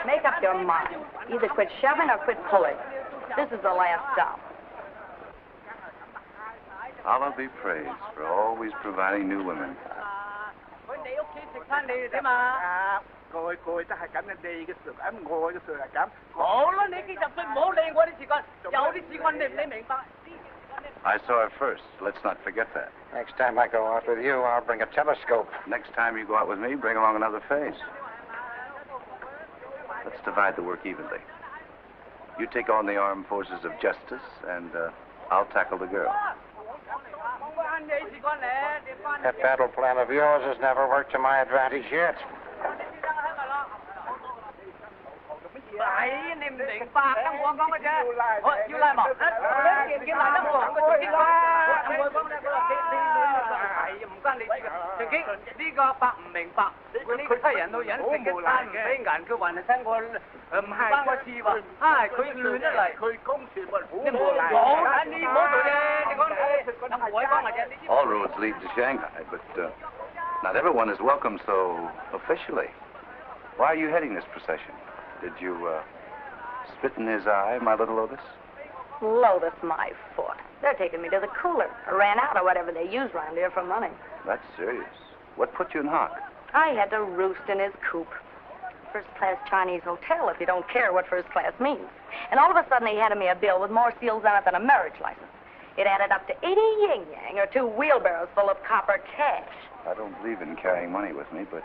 Make up your mind. Either quit shoving or quit pulling. This is the last stop. Allah be praised for always providing new women. I saw her first. Let's not forget that. Next time I go out with you, I'll bring a telescope. Next time you go out with me, bring along another face. Let's divide the work evenly. You take on the armed forces of justice, and I'll tackle the girl. That battle plan of yours has never worked to my advantage yet. All roads lead to Shanghai, but not everyone is welcome so officially. Why are you heading this procession? Did you spit in his eye, my little Lotus? Lotus, my foot. They're taking me to the cooler. I ran out of whatever they use around here for money. That's serious. What put you in hock? I had to roost in his coop. First-class Chinese hotel, if you don't care what first class means. And all of a sudden, he handed me a bill with more seals on it than a marriage license. It added up to 80 yin-yang, or 2 wheelbarrows full of copper cash. I don't believe in carrying money with me, but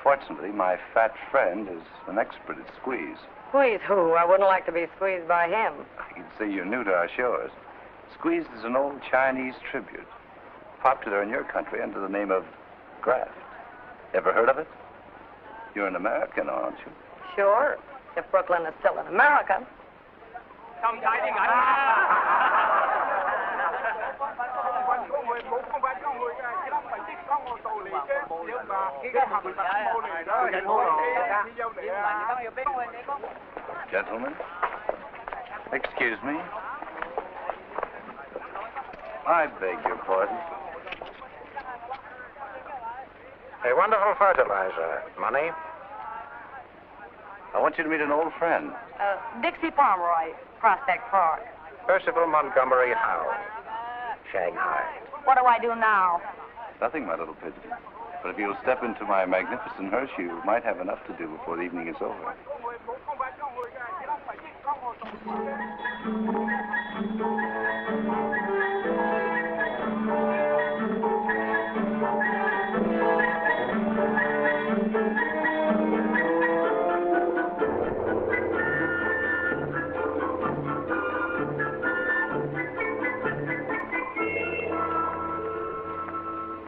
fortunately, my fat friend is an expert at squeeze. Squeeze who? I wouldn't like to be squeezed by him. You'd say you're new to our shores. Squeeze is an old Chinese tribute, popular in your country under the name of graft. Ever heard of it? You're an American, aren't you? Sure, if Brooklyn is still in America. Gentlemen, excuse me. I beg your pardon. A wonderful fertilizer. Money? I want you to meet an old friend. Dixie Pomeroy, Prospect Park. Percival Montgomery Howe. Shanghai. What do I do now? Nothing, my little pigeon. But if you'll step into my magnificent hearse, you might have enough to do before the evening is over.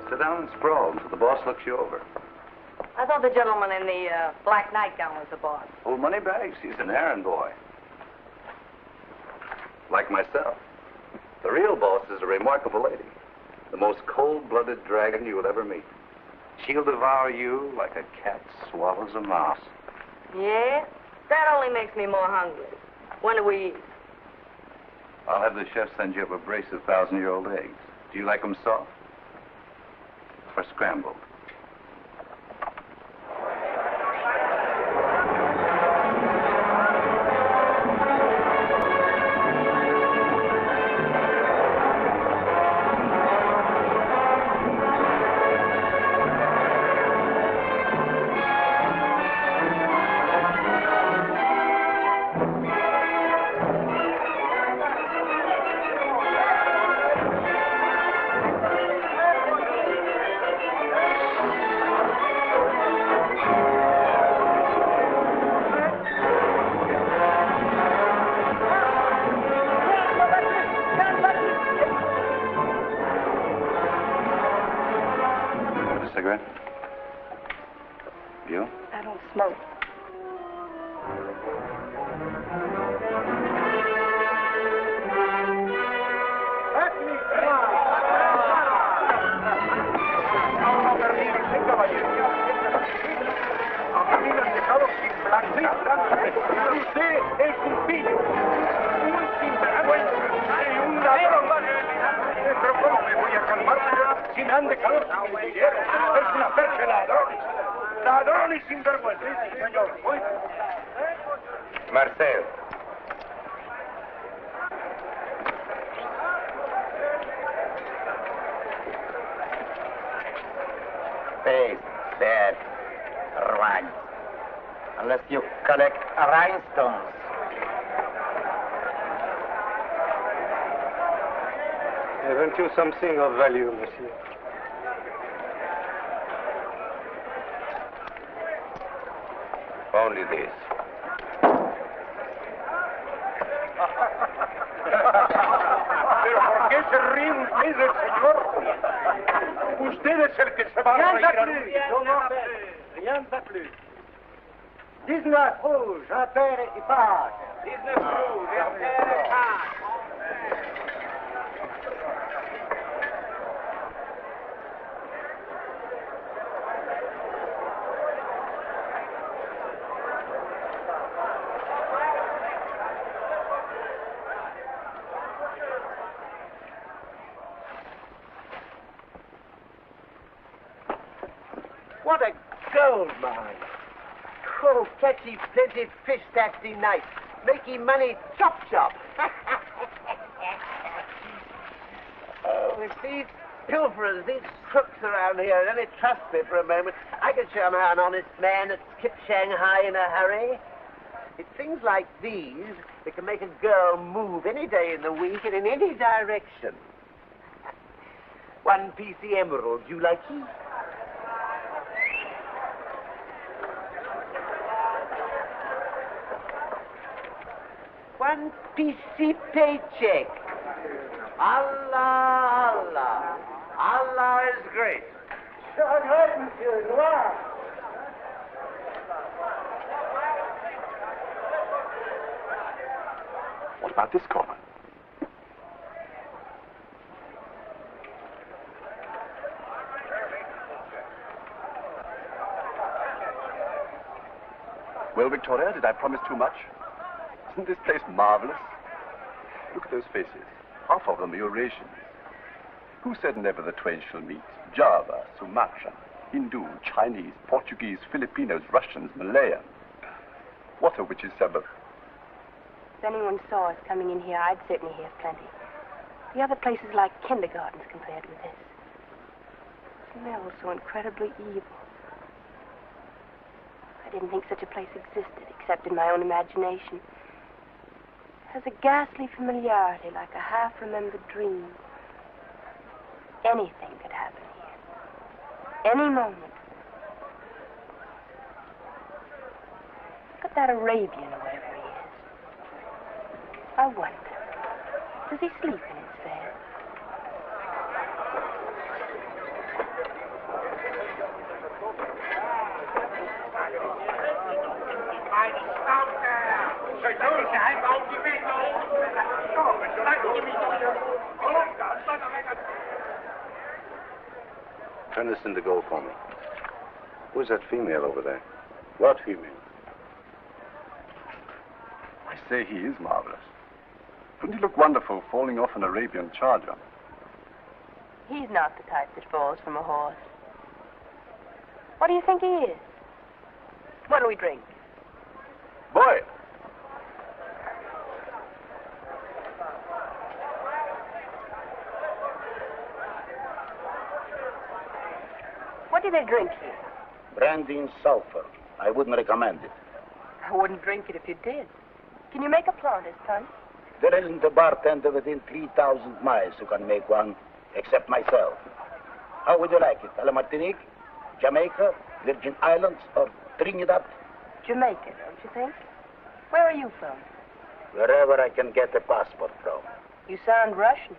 Sit down and sprawl until the boss looks you over. I thought the gentleman in the black nightgown was the boss. Old Moneybags, he's an errand boy. Like myself. The real boss is a remarkable lady. The most cold-blooded dragon you will ever meet. She'll devour you like a cat swallows a mouse. Yeah? That only makes me more hungry. When do we eat? I'll have the chef send you up a brace of 1,000-year-old eggs. Do you like them soft? Or scrambled? cigarette? You? I don't smoke. Usted es un pillo, un sinvergüenza y un ladrón. Pero ¿cómo me voy a calmar si me han dejado sin mi dinero? Es una percha de ladrones. Ladrones sinvergüenza. Sí, señor. Marcel. Face that rag. Unless you collect rhinestones. Haven't you something of value, monsieur? Only this. ¿Pero por qué se ríe usted del señor? Usted es el que se va a reír. Rien de plus. 19 rouge, un père et page. 19 rouge, un père et page. What a gold mine. Oh, catchy plenty fish tasty nice. Making money chop chop. Oh, if these pilferers, these crooks around here only trust me for a moment, I could show 'em how an honest man that skipped Shanghai in a hurry. It's things like these that can make a girl move any day in the week and in any direction. One piece the emerald, you like it? One PC paycheck. Allah, Allah. Allah is great. Shanghai, monsieur, noir. What about this corner? Well, Victoria, did I promise too much? Isn't this place marvelous? Look at those faces. Half of them are Eurasians. Who said never the twain shall meet? Java, Sumatra, Hindu, Chinese, Portuguese, Filipinos, Russians, Malayan. What a witch's Sabbath. If anyone saw us coming in here, I'd certainly hear plenty. The other place is like kindergartens compared with this. It smells so incredibly evil. I didn't think such a place existed, except in my own imagination. It has a ghastly familiarity, like a half-remembered dream. Anything could happen here. Any moment. Look at that Arabian or whatever he is. I wonder, does he sleep in his bed? Turn this into gold for me. Who's that female over there? What female? I say he is marvelous. Wouldn't he look wonderful falling off an Arabian charger? He's not the type that falls from a horse. What do you think he is? What'll we drink? Boy! What do they drink here? Brandy and sulfur. I wouldn't recommend it. I wouldn't drink it if you did. Can you make a Planters punch? There isn't a bartender within 3,000 miles who can make one, except myself. How would you like it? A la Martinique, Jamaica, Virgin Islands, or Trinidad? Jamaica, don't you think? Where are you from? Wherever I can get a passport from. You sound Russian.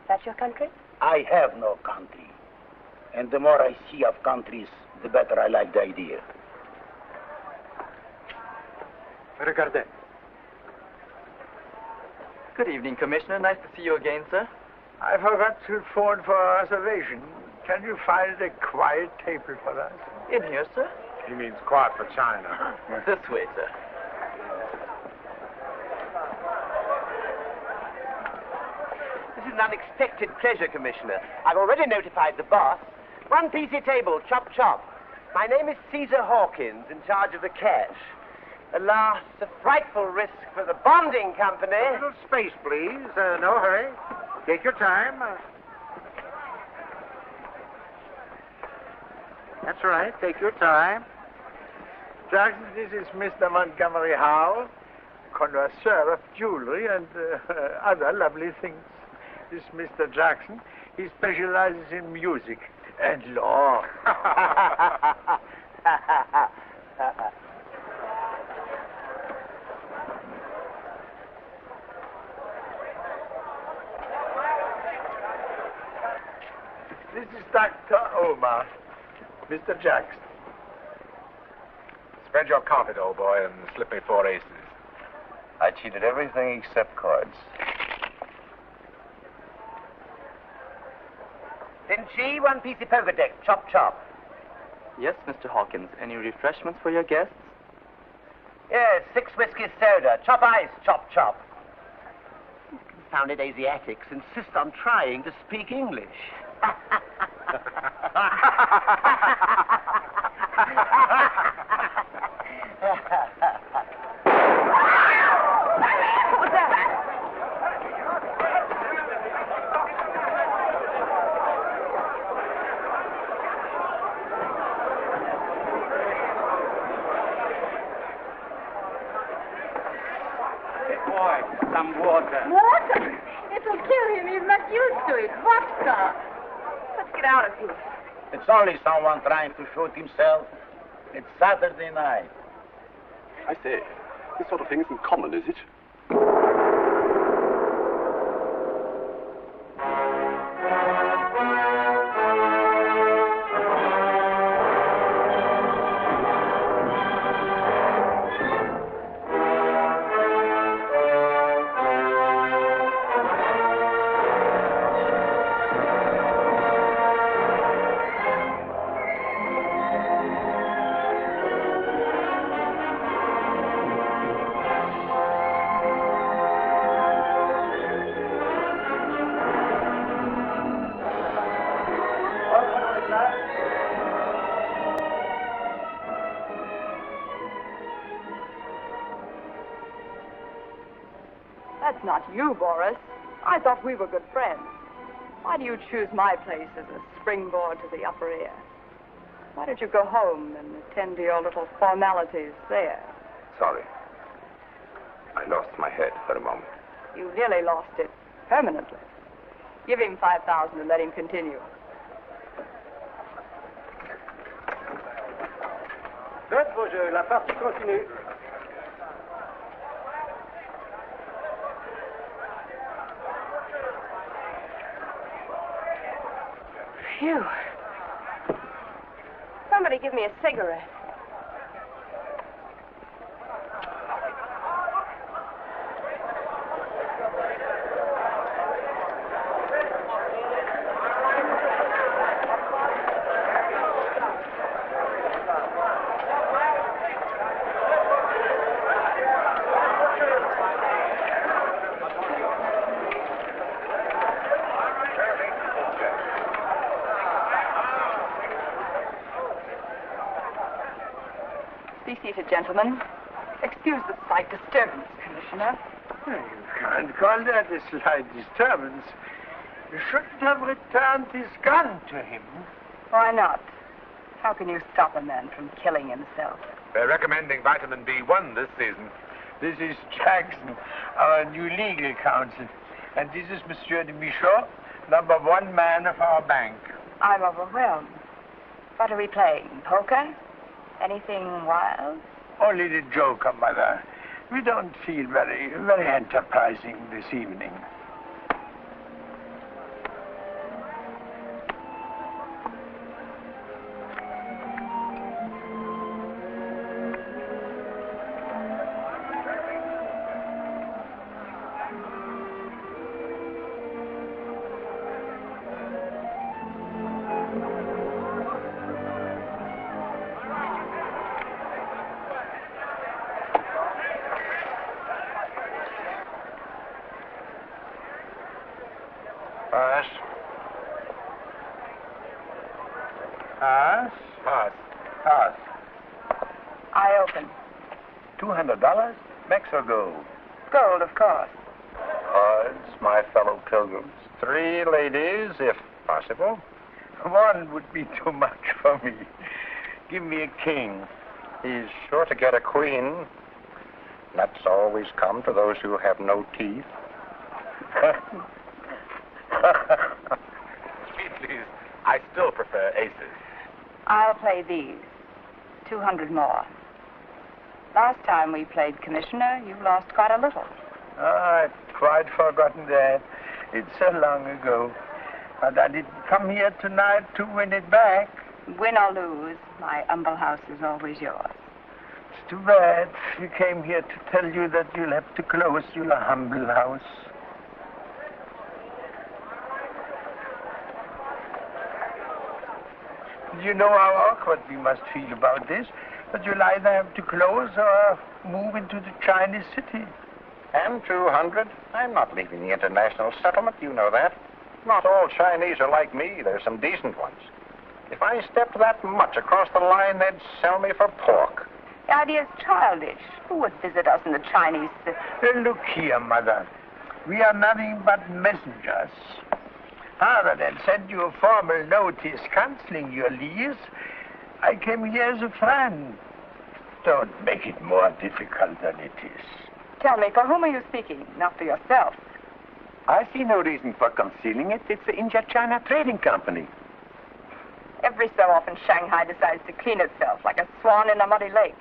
That's your country? I have no country. And the more I see of countries, the better I like the idea. Regardez. Good evening, Commissioner. Nice to see you again, sir. I forgot to phone for a reservation. Can you find a quiet table for us? In here, sir? He means quiet for China. This way, sir. This is an unexpected pleasure, Commissioner. I've already notified the boss. One PC table, chop chop. My name is Caesar Hawkins, in charge of the cash. Alas, a frightful risk for the bonding company. A little space, please. No hurry. Take your time. That's right. Take your time. Jackson, this is Mr. Montgomery Howell, connoisseur of jewelry and other lovely things. This is Mr. Jackson. He specializes in music and law. This is Dr. Omar, Mr. Jackson. Spread your carpet, old boy, and slip me 4 aces. I cheated everything except cards. Then she, one piece of poker deck, chop chop. Yes, Mr. Hawkins. Any refreshments for your guests? Yes, 6 whiskey soda, chop ice, chop chop. Confounded Asiatics insist on trying to speak English. Some water. Water? It'll kill him. He's not used to it. Vodka. Let's get out of here. It's only someone trying to shoot himself. It's Saturday night. I say, this sort of thing isn't common, is it? That's not you, Boris. I thought we were good friends. Why do you choose my place as a springboard to the upper air? Why don't you go home and attend to your little formalities there? Sorry. I lost my head for a moment. You nearly lost it permanently. Give him 5,000 and let him continue. Faites vos jeux, la partie continue. Phew. Somebody give me a cigarette. Be seated, gentlemen. Excuse the slight disturbance, Commissioner. You can't call that a slight disturbance. You shouldn't have returned his gun to him. Why not? How can you stop a man from killing himself? They're recommending vitamin B1 this season. This is Jackson, our new legal counsel. And this is Monsieur de Michaud, number 1 man of our bank. I'm overwhelmed. What are we playing? Poker? Anything wild? Only the joker, Mother. We don't feel very enterprising this evening. Us? Us. I open. $200? Mex or gold? Gold, of course. Cards, my fellow pilgrims. 3 ladies, if possible. 1 would be too much for me. Give me a king. He's sure to get a queen. Nuts always come to those who have no teeth. Sweet, please. I still prefer aces. I'll play these. 200 more. Last time we played Commissioner, you lost quite a little. I'd quite forgotten that. It's so long ago. But I didn't come here tonight to win it back. Win or lose, my humble house is always yours. It's too bad. We came here to tell you that you'll have to close your humble house. You know how awkward we must feel about this, but you'll either have to close or move into the Chinese city. And 200? I'm not leaving the international settlement, you know that. Not all Chinese are like me. There's some decent ones. If I stepped that much across the line, they'd sell me for pork. The idea's childish. Who would visit us in the Chinese city? Look here, Mother. We are nothing but messengers. Rather than send you a formal notice canceling your lease, I came here as a friend. Don't make it more difficult than it is. Tell me, for whom are you speaking? Not for yourself. I see no reason for concealing it. It's the India-China Trading Company. Every so often, Shanghai decides to clean itself like a swan in a muddy lake.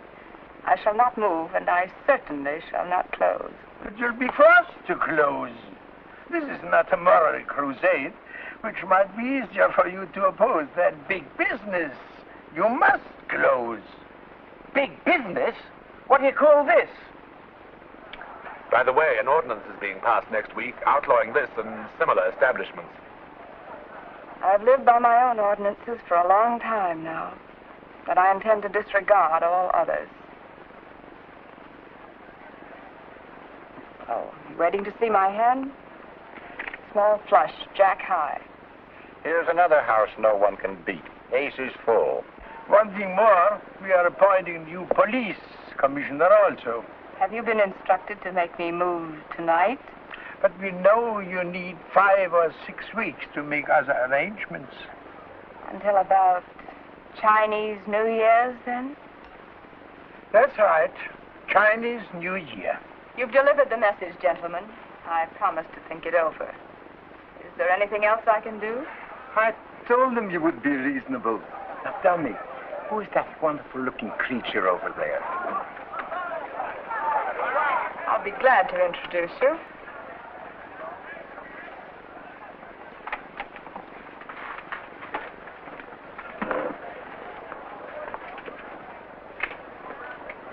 I shall not move, and I certainly shall not close. But you'll be forced to close. This is not a moral crusade, which might be easier for you to oppose than big business. You must close. Big business? What do you call this? By the way, an ordinance is being passed next week outlawing this and similar establishments. I've lived by my own ordinances for a long time now, but I intend to disregard all others. Oh, you waiting to see my hand? Small flush, jack high. Here's another house no one can beat. Ace is full. One thing more, we are appointing a new police commissioner also. Have you been instructed to make me move tonight? But we know you need 5 or 6 weeks to make other arrangements. Until about Chinese New Year's, then? That's right. Chinese New Year. You've delivered the message, gentlemen. I promised to think it over. Is there anything else I can do? I told them you would be reasonable. Now tell me, who is that wonderful-looking creature over there? I'll be glad to introduce you.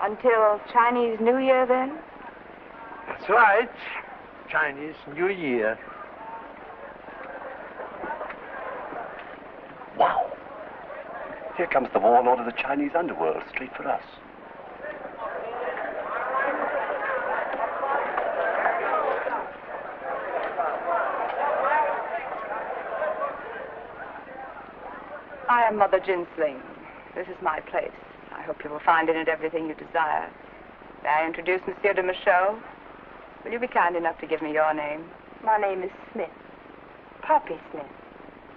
Until Chinese New Year, then? That's right. Chinese New Year. Wow. Here comes the warlord of the Chinese underworld, straight for us. I am Mother Sling. This is my place. I hope you will find in it everything you desire. May I introduce Monsieur de Michaud? Will you be kind enough to give me your name? My name is Smith. Poppy Smith.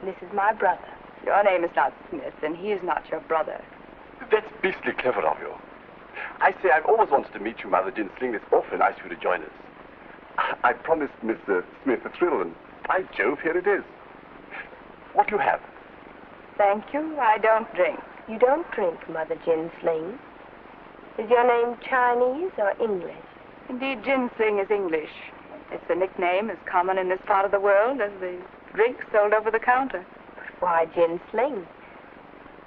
This is my brother. Your name is not Smith, and he is not your brother. That's beastly clever of you. I say, I've always wanted to meet you, Mother Sling. It's awfully nice of you to join us. I promised Mr. Smith a thrill, and by Jove, here it is. What do you have? Thank you. I don't drink. You don't drink, Mother Sling. Is your name Chinese or English? Indeed, Sling is English. It's a nickname as common in this part of the world as the drink sold over the counter. But why Sling?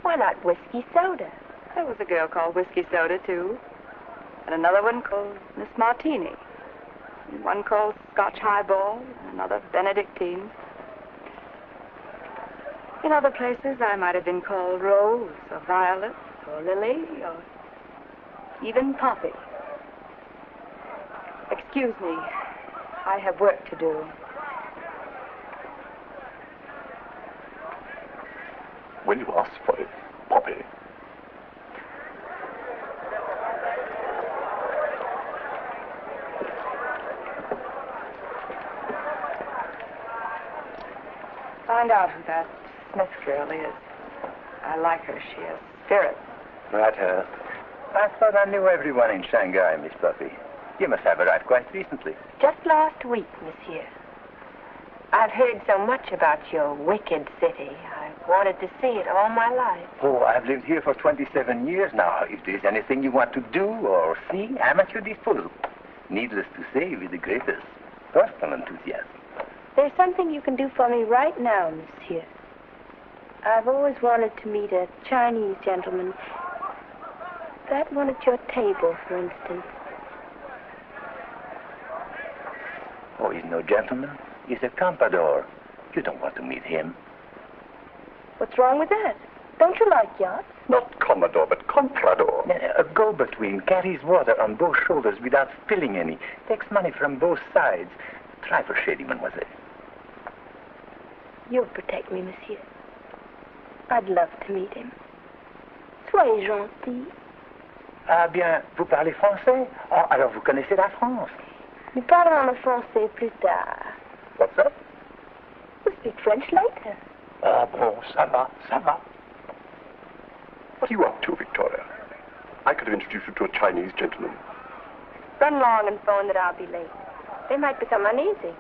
Why not whiskey soda? There was a girl called Whiskey Soda, too. And another one called Miss Martini. And one called Scotch Highball, and another Benedictine. In other places, I might have been called Rose, or Violet, or Lily, or even Poppy. Excuse me. I have work to do. when you ask for it, Bobby. Find out who that Smith girl is. I like her. She has spirit. Right, her. I thought I knew everyone in Shanghai, Miss Buffy. You must have arrived quite recently. Just last week, monsieur. I've heard so much about your wicked city. I wanted to see it all my life. Oh, I've lived here for 27 years now. If there's anything you want to do or see, I'm at your disposal. Needless to say, with the greatest personal enthusiasm. There's something you can do for me right now, monsieur. I've always wanted to meet a Chinese gentleman. That one at your table, for instance. Oh, he's no gentleman. He's a comprador. You don't want to meet him. What's wrong with that? Don't you like yachts? Not Commodore, but Comprador. A go-between carries water on both shoulders without spilling any. Takes money from both sides. Try for shady, mademoiselle. You'll protect me, monsieur. I'd love to meet him. Soyez gentil. Ah bien, vous parlez français? Ah, alors vous connaissez la France. Nous parlerons le français plus tard. What's that? We'll speak French later. Ah, bon, ça va, ça va. What are you up to, Victoria? I could have introduced you to a Chinese gentleman. Run along and phone that I'll be late. They might become uneasy.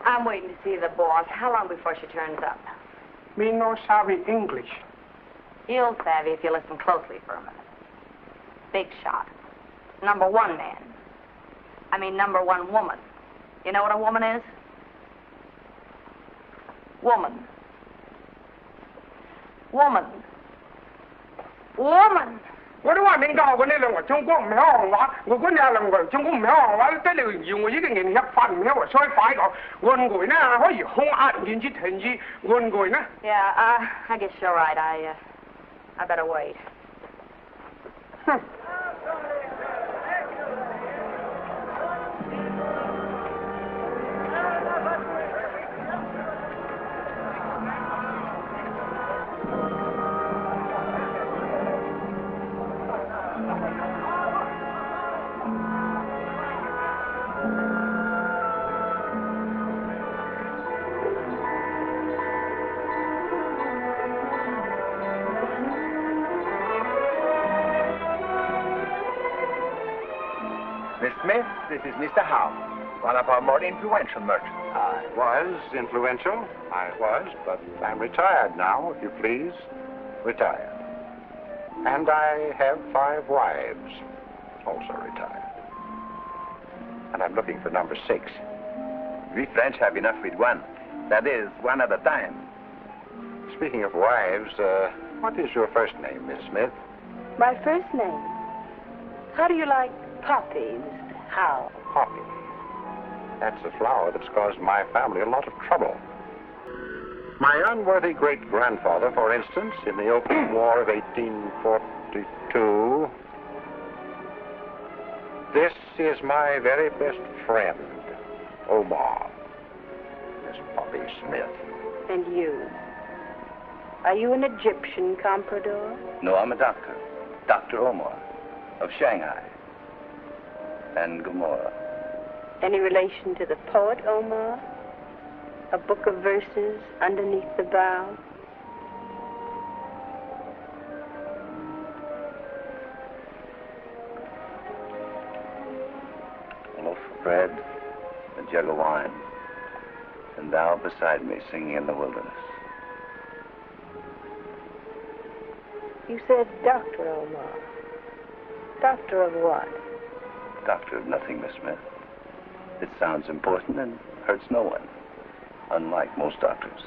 I'm waiting to see the boss. How long before she turns up? Me no savvy English. You'll savvy if you listen closely for a minute. Big shot. Number one man. I mean number one woman. You know what a woman is? Woman. Woman. Woman. 我都話你教我呢兩個中國唔係行話，我嗰日兩個中國唔係行話，得你要我已經人一發唔係話所以快個，換句呢可以控壓現之停止，換句呢。Yeah, I guess you're right. I better wait. 哼。Miss Smith, this is Mr. Howe, one of our more influential merchants. I was influential. I was, but I'm retired now, if you please. Retired. And I have 5 wives, also retired. And I'm looking for number 6. We French have enough with one. That is, one at a time. Speaking of wives, what is your first name, Miss Smith? My first name? How do you like poppies, How? Poppy. That's a flower that's caused my family a lot of trouble. My unworthy great-grandfather, for instance, in the opening war of 1842. This is my very best friend, Omar, Miss Poppy Smith. And you? Are you an Egyptian comprador? No, I'm a doctor. Dr. Omar of Shanghai and Gomorrah. Any relation to the poet Omar? A book of verses underneath the bough? A loaf of bread, a jug of wine, and thou beside me singing in the wilderness. You said Dr. Omar. Doctor of what? Doctor of nothing, Miss Smith. It sounds important and hurts no one, unlike most doctors.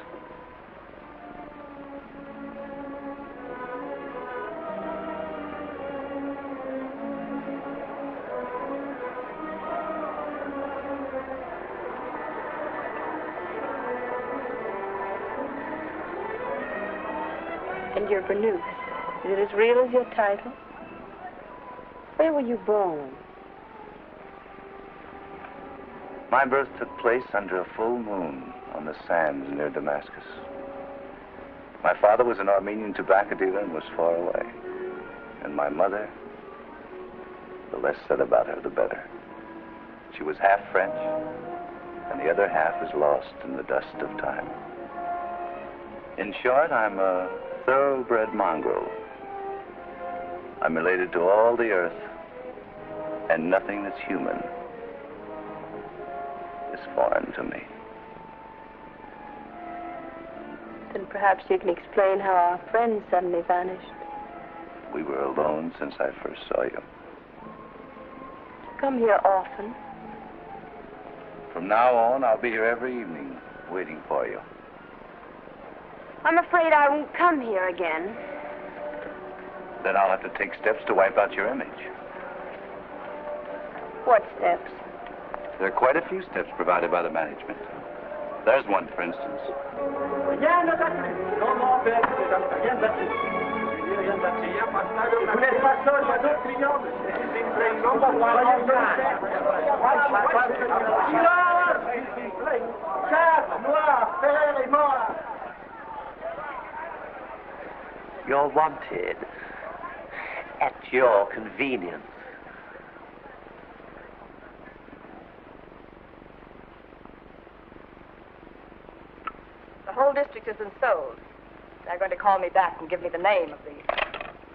And your burnous. Is it as real as your title? Where were you born? My birth took place under a full moon on the sands near Damascus. My father was an Armenian tobacco dealer and was far away. And my mother, the less said about her, the better. She was half French, and the other half is lost in the dust of time. In short, I'm a thoroughbred mongrel. I'm related to all the earth, and nothing that's human is foreign to me. Then perhaps you can explain how our friends suddenly vanished. We were alone since I first saw you. You come here often. From now on, I'll be here every evening, waiting for you. I'm afraid I won't come here again. Then I'll have to take steps to wipe out your image. What steps? There are quite a few steps provided by the management. There's one, for instance. You're wanted. At your convenience. The whole district has been sold. They're going to call me back and give me the name of the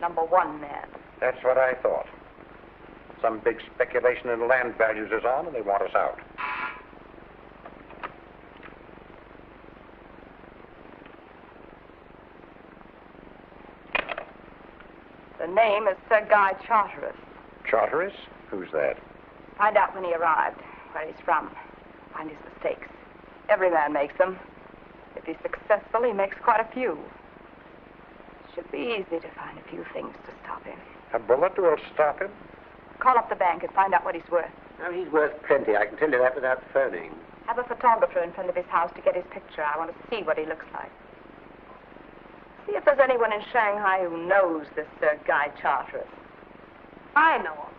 #1 man. That's what I thought. Some big speculation in land values is on, and they want us out. The name is Sir Guy Charteris. Charteris? Who's that? Find out when he arrived, where he's from. Find his mistakes. Every man makes them. If he's successful, he makes quite a few. Should be easy to find a few things to stop him. A bullet will stop him? Call up the bank and find out what he's worth. Oh, he's worth plenty. I can tell you that without phoning. Have a photographer in front of his house to get his picture. I want to see what he looks like. See if there's anyone in Shanghai who knows this Sir Guy Charteris. I know him.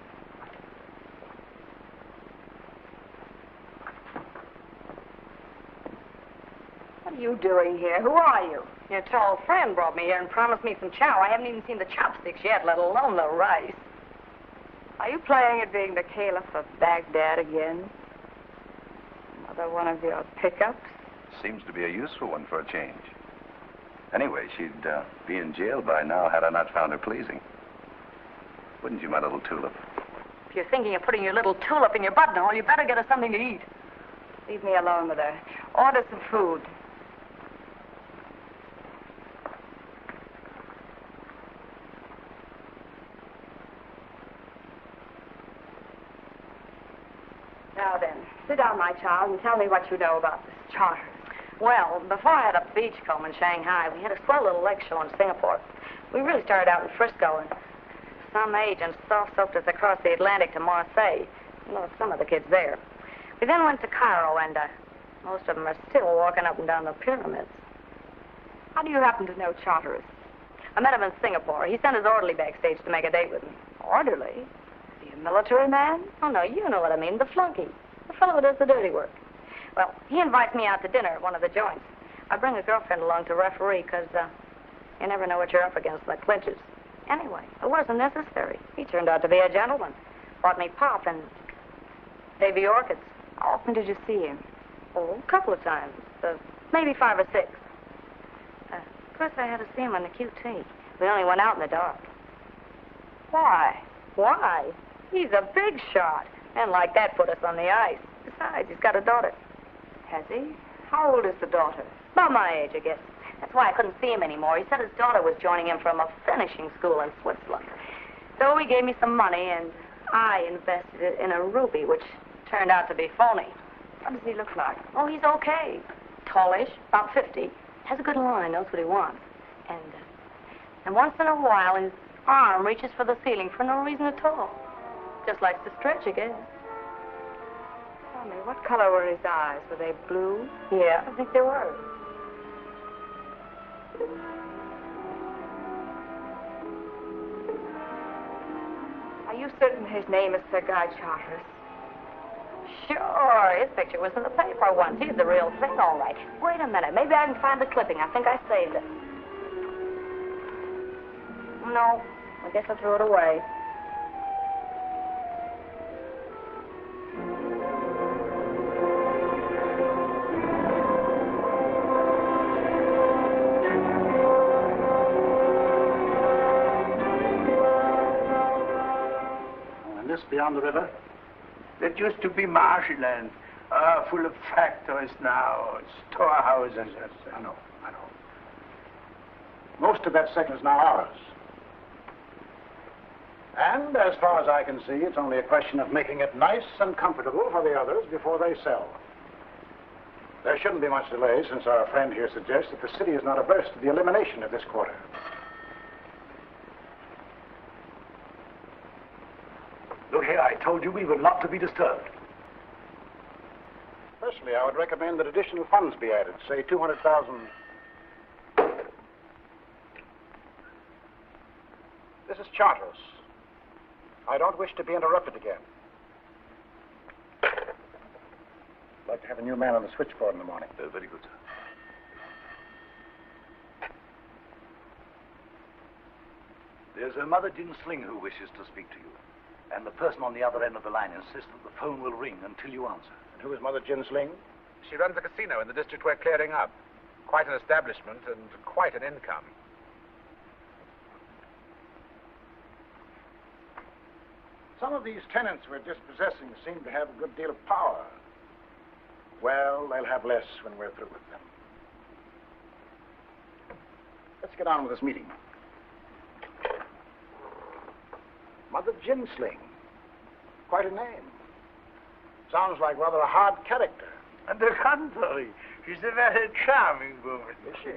What are you doing here? Who are you? Your tall friend brought me here and promised me some chow. I haven't even seen the chopsticks yet, let alone the rice. Are you playing at being the Caliph of Baghdad again? Another one of your pickups? Seems to be a useful one for a change. Anyway, she'd be in jail by now had I not found her pleasing. Wouldn't you, my little tulip? If you're thinking of putting your little tulip in your buttonhole, you better get her something to eat. Leave me alone with her. Order some food. Now then, sit down, my child, and tell me what you know about this Charteris. Well, before I had a beachcomb in Shanghai, we had a swell little lake show in Singapore. We really started out in Frisco, and some agents soft-soaked us across the Atlantic to Marseille. You know, some of the kids there. We then went to Cairo, and most of them are still walking up and down the pyramids. How do you happen to know Charteris? I met him in Singapore. He sent his orderly backstage to make a date with me. Orderly? Is he a military man? Oh, no, you know what I mean, the flunky. The fellow who does the dirty work. Well, he invites me out to dinner at one of the joints. I bring a girlfriend along to referee because you never know what you're up against in the clinches. Anyway, it wasn't necessary. He turned out to be a gentleman. Bought me pop and baby orchids. How often did you see him? Oh, a couple of times. Maybe 5 or 6. Of course, I had to see him on the QT. We only went out in the dark. Why? Why? He's a big shot. And like that, put us on the ice. Besides, he's got a daughter. Has he? How old is the daughter? About my age, I guess. That's why I couldn't see him anymore. He said his daughter was joining him from a finishing school in Switzerland. So he gave me some money, and I invested it in a ruby, which turned out to be phony. What does he look like? Oh, he's okay. Tallish, about 50. Has a good line, knows what he wants. And once in a while, his arm reaches for the ceiling for no reason at all. Just likes to stretch again. Tell me, what color were his eyes? Were they blue? Yeah, I think they were. certain his name is Sir Guy Charteris? Sure, his picture was in the paper once. He's the real thing, all right. Wait a minute. Maybe I can find the clipping. I think I saved it. No, I guess I threw it away. And this beyond the river? That used to be marshy land, full of factories now, storehouses. I know. Most of that section is now ours. And as far as I can see, it's only a question of making it nice and comfortable for the others before they sell. There shouldn't be much delay, since our friend here suggests that the city is not averse to the elimination of this quarter. Look here, I told you we were not to be disturbed. Personally, I would recommend that additional funds be added, say 200,000. This is Charteris. I don't wish to be interrupted again. I'd like to have a new man on the switchboard in the morning. Very good, sir. There's a Mother Jin Sling who wishes to speak to you. And the person on the other end of the line insists that the phone will ring until you answer. And who is Mother Jin Sling? She runs a casino in the district we're clearing up. Quite an establishment and quite an income. Some of these tenants we're dispossessing seem to have a good deal of power. Well, they'll have less when we're through with them. Let's get on with this meeting. Mother Jin Sling. Quite a name. Sounds like rather a hard character. On the contrary, she's a very charming woman. Is she?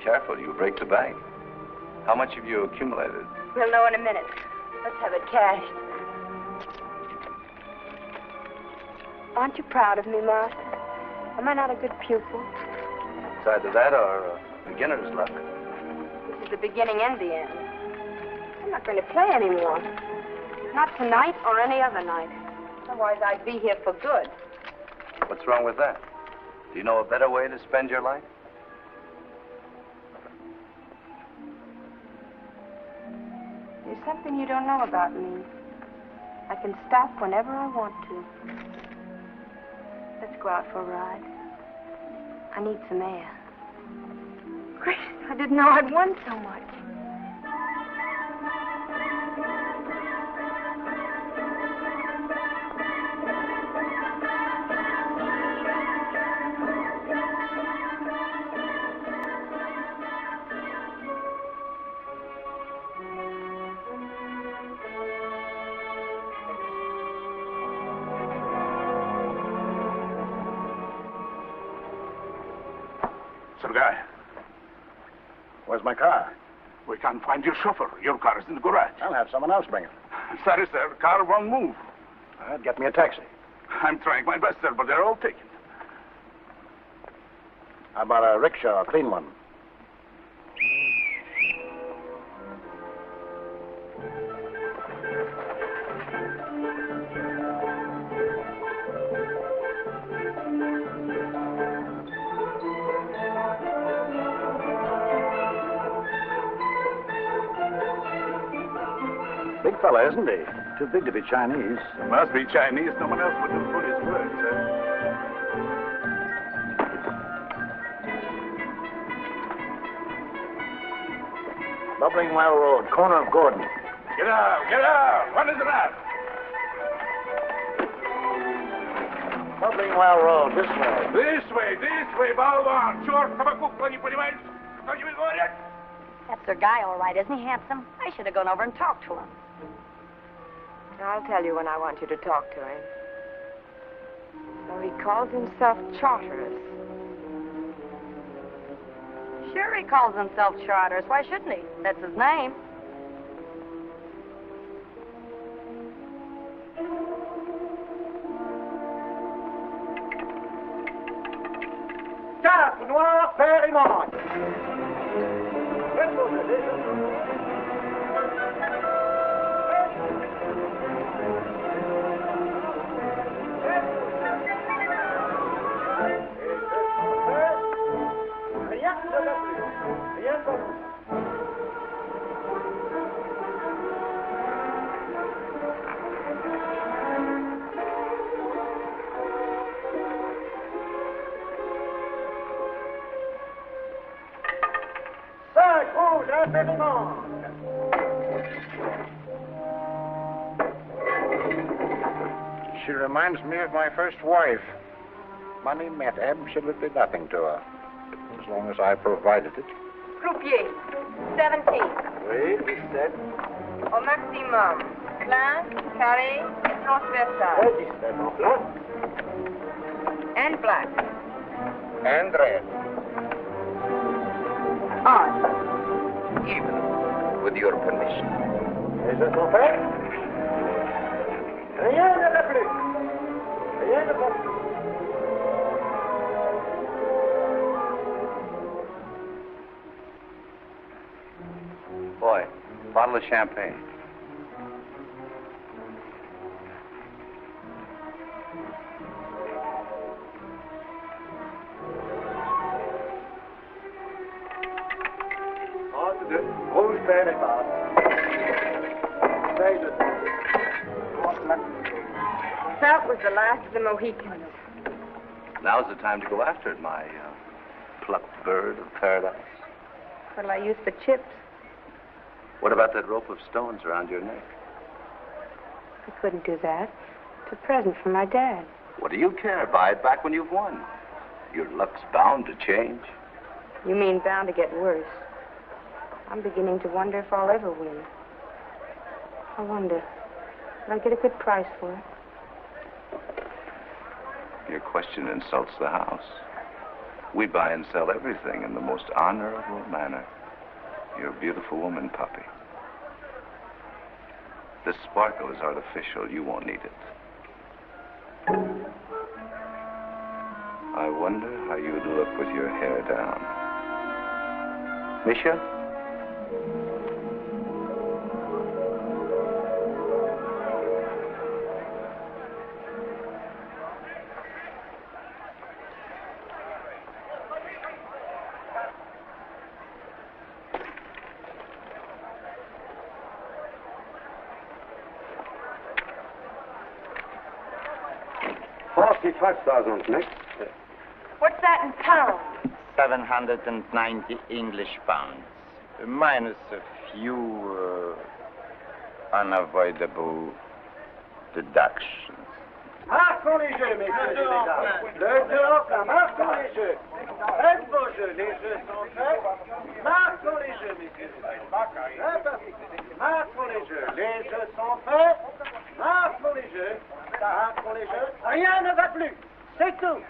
Careful, you break the bank. How much have you accumulated? We'll know in a minute. Let's have it cashed. Aren't you proud of me, Master? Am I not a good pupil? It's either that or beginner's luck. This is the beginning and the end. I'm not going to play anymore. Not tonight or any other night. Otherwise, I'd be here for good. What's wrong with that? Do you know a better way to spend your life? There's something you don't know about me. I can stop whenever I want to. Let's go out for a ride. I need some air. Gracious, I didn't know I'd won so much. Sir Guy, Where's my car? we can't find your chauffeur. Your car is in the garage. I'll have someone else bring it. Sorry, sir. Car won't move. Get me a taxi. I'm trying my best, sir, but they're all taken. How about a rickshaw, a clean one? Big fella, isn't he? Too big to be Chinese. Must be Chinese. No one else would have put his word, sir. Bubbling Well Road, corner of Gordon. Get out! Get out! What is it at? Well Road, this way. This way, Balvar. Черт, табаку, не понимаешь? Кто-нибудь говорит? That's Sir Guy, all right. Isn't he handsome? I should have gone over and talked to him. I'll tell you when I want you to talk to him. So he calls himself Charteris. Sure, he calls himself Charteris. Why shouldn't he? That's his name. Noir, père et mort. She reminds me of my first wife. Money meant absolutely nothing to her, as long as I provided it. Croupier, 17. Oui, 17. Au maximum. Plein, carré, et transversal. 17 en plein. And black. And red. Odd. Even, with your permission. Les jeux sont faits. Rien ne va plus. Rien ne va plus. Boy, bottle of champagne. Rouge, vert et bas. Veille de That was the last of the Mohicans. Now's the time to go after it, my plucked bird of paradise. What'll I use for chips? What about that rope of stones around your neck? I couldn't do that. It's a present from my dad. What do you care? Buy it back when you've won. Your luck's bound to change. You mean bound to get worse? I'm beginning to wonder if I'll ever win. I wonder, will I get a good price for it? Your question insults the house. We buy and sell everything in the most honorable manner. You're a beautiful woman, Puppy. This sparkle is artificial. You won't need it. I wonder how you'd look with your hair down. Misha? Next. What's that in pounds? 790 English pounds, minus a few unavoidable deductions. Marquons les jeux, messieurs et mesdames. Le dehors, là, marquons les jeux. Faites vos jeux, les jeux sont faits. Marquons les jeux, messieurs et mesdames. Marquons les jeux, les jeux sont faits. Marquons les jeux. Marquons les jeux. Rien ne va plus. C'est tout.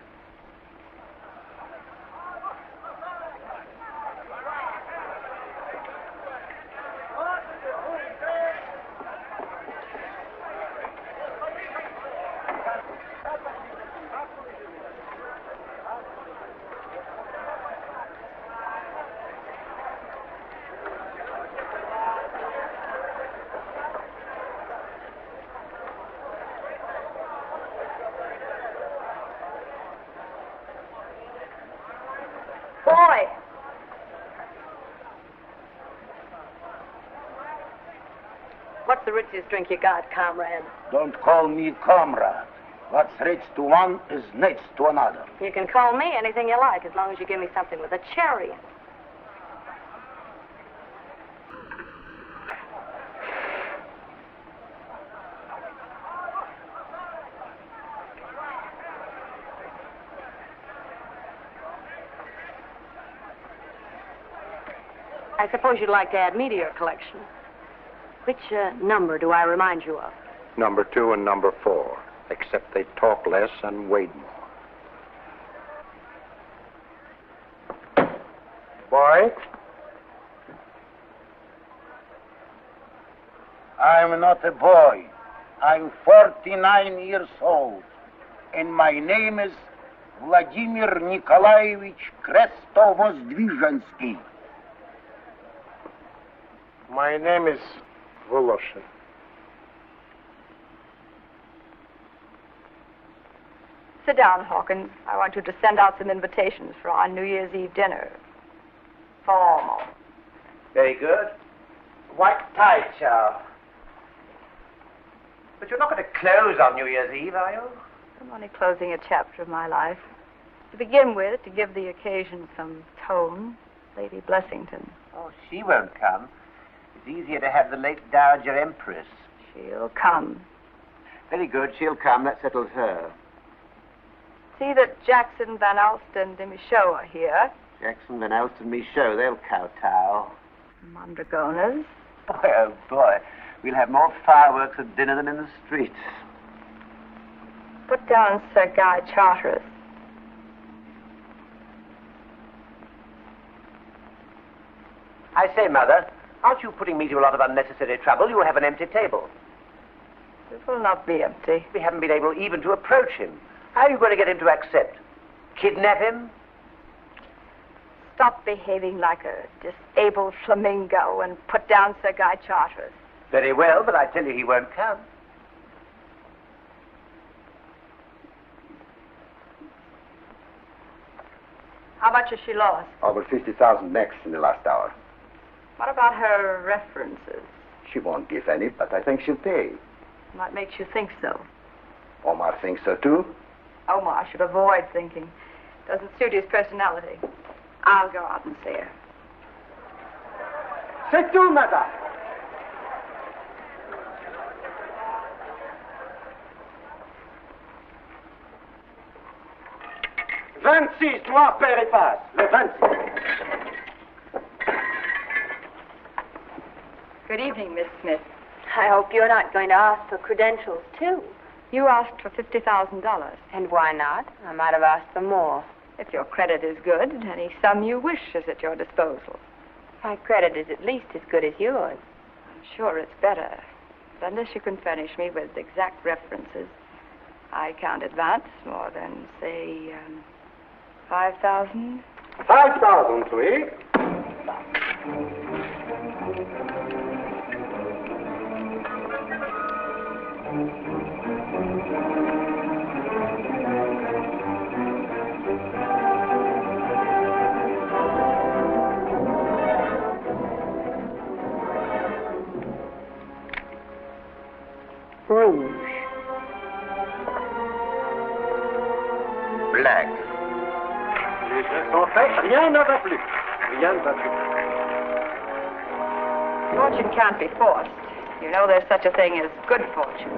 Boy! What's the richest drink you got, comrade? Don't call me comrade. What's rich to one is next to another. You can call me anything you like, as long as you give me something with a cherry in it. I suppose you'd like to add me to your collection. Which number do I remind you of? Number 2 and number 4, except they talk less and weigh more. Boy? I'm not a boy. I'm 49 years old, and my name is Vladimir Nikolaevich Krestovozdvizhensky. My name is Voloshin. Sit down, Hawkins. I want you to send out some invitations for our New Year's Eve dinner. Formal. Very good. White tie, Chow. But you're not going to close on New Year's Eve, are you? I'm only closing a chapter of my life. To begin with, to give the occasion some tone, Lady Blessington. Oh, she won't come. It's easier to have the late Dowager Empress. She'll come. Very good, she'll come. That settles her. See that Jackson, Van Alst, and de Michaud are here. Jackson, Van Alst, and Michaud, they'll kowtow. Mondragonas. Boy, oh boy. We'll have more fireworks at dinner than in the streets. Put down Sir Guy Charteris. I say, Mother, aren't you putting me to a lot of unnecessary trouble? You will have an empty table. It will not be empty. We haven't been able even to approach him. How are you going to get him to accept? Kidnap him? Stop behaving like a disabled flamingo and put down Sir Guy Charteris. Very well, but I tell you he won't come. How much has she lost? Over 50,000 next in the last hour. What about her references? She won't give any, but I think she'll pay. What makes you think so? Omar thinks so too. Omar should avoid thinking. Doesn't suit his personality. I'll go out and see her. C'est tout, madame. Thwart, père et passe. Le 26. Good evening, Miss Smith. I hope you're not going to ask for credentials, too. You asked for $50,000. And why not? I might have asked for more. If your credit is good, any sum you wish is at your disposal. My credit is at least as good as yours. I'm sure it's better. But unless you can furnish me with exact references, I can't advance more than, say, 5,000. 5,000, please. Rouge. Black. Les jeux sont faits, rien ne va plus. Rien ne va plus. Fortune can't be forced. You know there's such a thing as good fortune.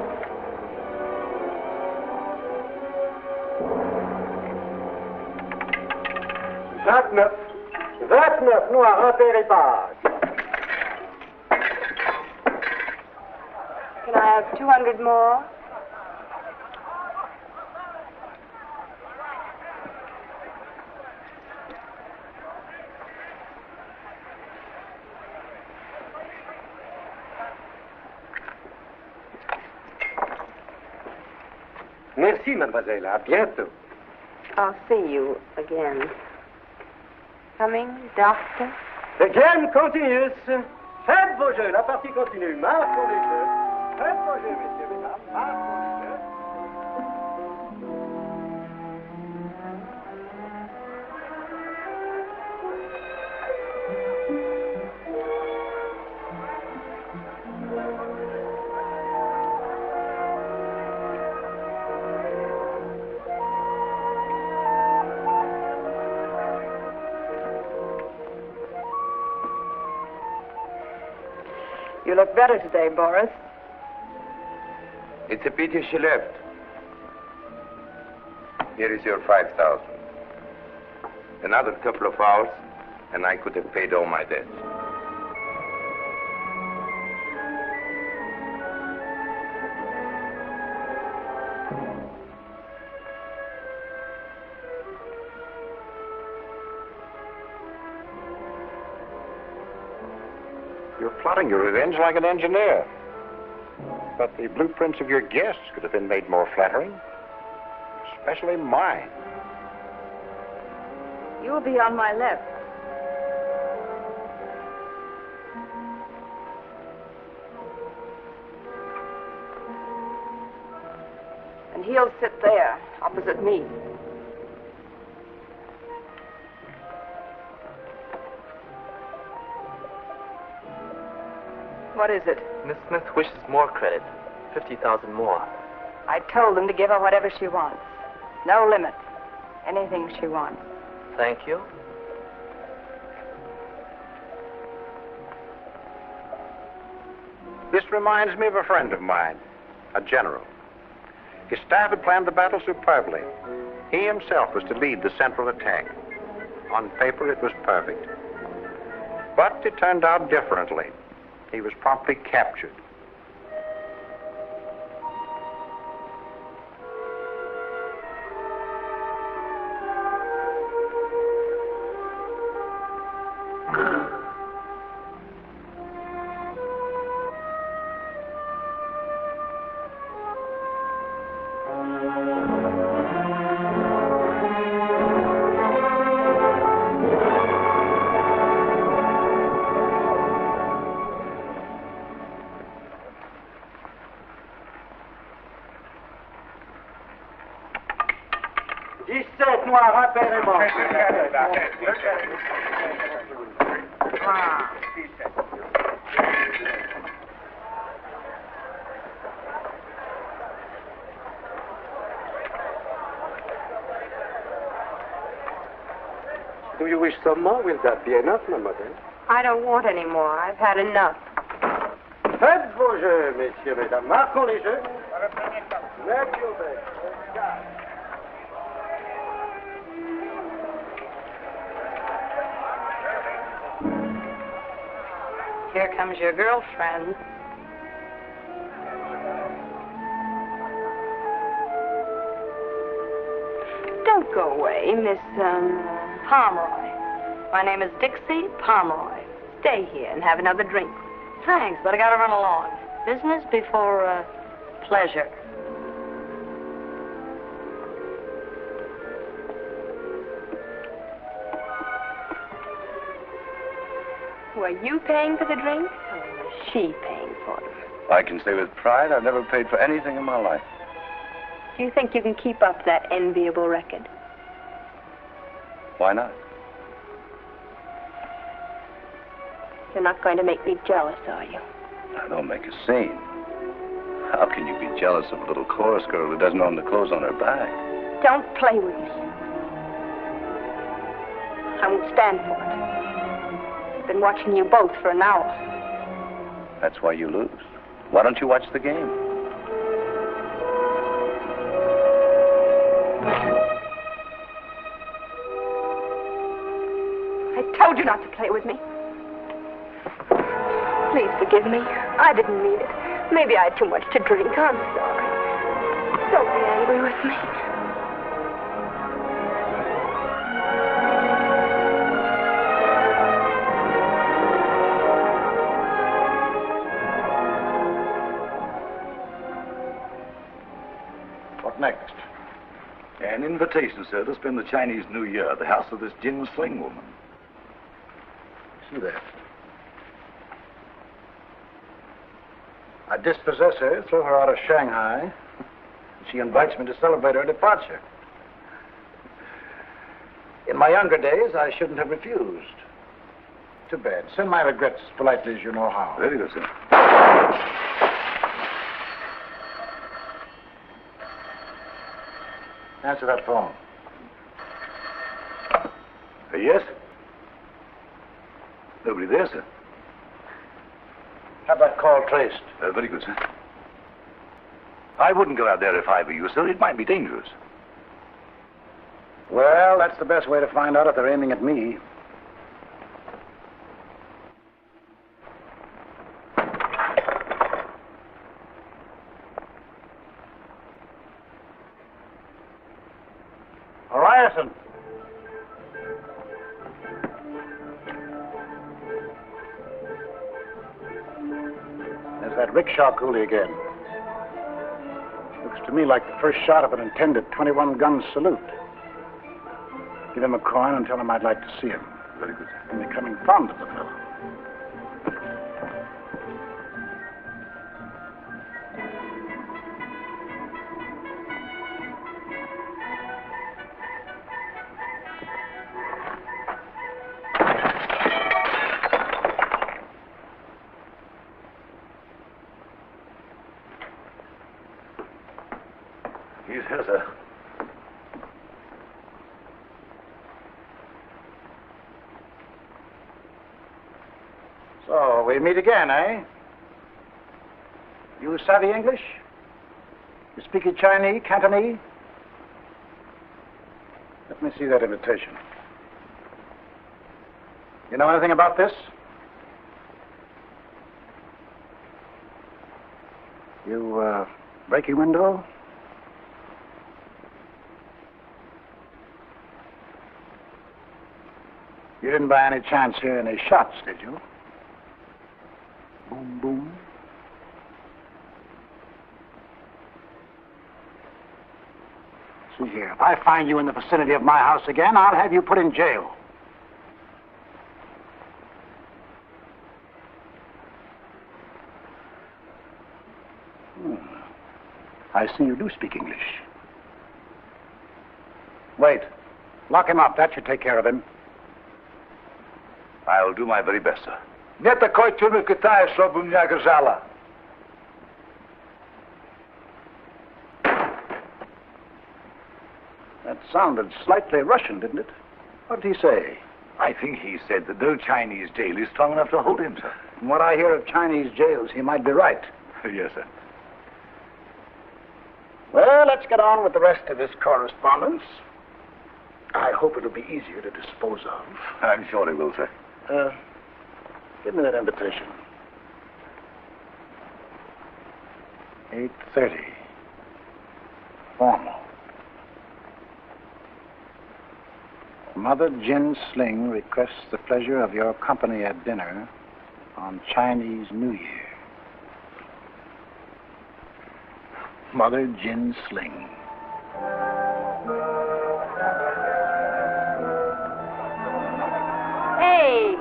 Vingt-neuf, noir, impair et page. Can I have 200 more? Merci, mademoiselle. À bientôt. I'll see you again. Coming, doctor? The game continues. Faites vos jeux, la partie continue. Marche pour les jeux. Faites vos jeux, messieurs, mesdames. Marche pour les jeux. You look better today, Boris. It's a pity she left. Here is your 5,000. Another couple of hours, and I could have paid all my debts. plotting your revenge like an engineer. But the blueprints of your guests could have been made more flattering. Especially mine. You'll be on my left. And he'll sit there, opposite me. What is it? Miss Smith wishes more credit. 50,000 more. I told them to give her whatever she wants. No limit. Anything she wants. Thank you. This reminds me of a friend of mine, a general. His staff had planned the battle superbly. He himself was to lead the central attack. On paper, it was perfect. But it turned out differently. He was promptly captured. Do you wish some more? Will that be enough, mademoiselle? I don't want any more. I've had enough. Faites vos jeux, messieurs, mesdames. Marquons les jeux. Make your bed. Here comes your girlfriend. Don't go away, Miss, Pomeroy. My name is Dixie Pomeroy. Stay here and have another drink. Thanks, but I gotta run along. Business before, pleasure. Were you paying for the drink, or was she paying for them? I can say with pride I've never paid for anything in my life. Do you think you can keep up that enviable record? Why not? You're not going to make me jealous, are you? Now, don't make a scene. How can you be jealous of a little chorus girl who doesn't own the clothes on her back? Don't play with me. I won't stand for it. I've been watching you both for an hour. That's why you lose. Why don't you watch the game? I told you not to play with me. Please forgive me. I didn't mean it. Maybe I had too much to drink. I'm sorry. Don't be angry with me. What next? An invitation, sir, to spend the Chinese New Year at the house of this Sling woman. See that? I dispossess her, throw her out of Shanghai. She invites me to celebrate her departure. In my younger days, I shouldn't have refused. Too bad. Send my regrets politely as you know how. Very good, sir. Answer that phone. Yes? Nobody there, sir. Have that call traced. Very good, sir. I wouldn't go out there if I were you, sir. It might be dangerous. Well, that's the best way to find out if they're aiming at me. Ryerson. that rickshaw coolie again. Looks to me like the first shot of an intended 21-gun salute. Give him a coin and tell him I'd like to see him. Very good. I'm becoming fond of the fellow. He's here, sir. So, we meet again, eh? You savvy English? You speak Chinese, Cantonese? Let me see that invitation. You know anything about this? You, break your window? You didn't by any chance hear any shots, did you? Boom, boom. See here, if I find you in the vicinity of my house again, I'll have you put in jail. I see you do speak English. Wait. Lock him up. That should take care of him. I'll do my very best, sir. Не такой тюрьмы в Китае, чтобы меня держала. That sounded slightly Russian, didn't it? What did he say? I think he said that no Chinese jail is strong enough to hold him, sir. From what I hear of Chinese jails, he might be right. Yes, sir. Well, let's get on with the rest of this correspondence. I hope it'll be easier to dispose of. I'm sure it will, sir. Give me that invitation. 8:30. Formal. Mother Jin Sling requests the pleasure of your company at dinner on Chinese New Year. Mother Jin Sling. Hey!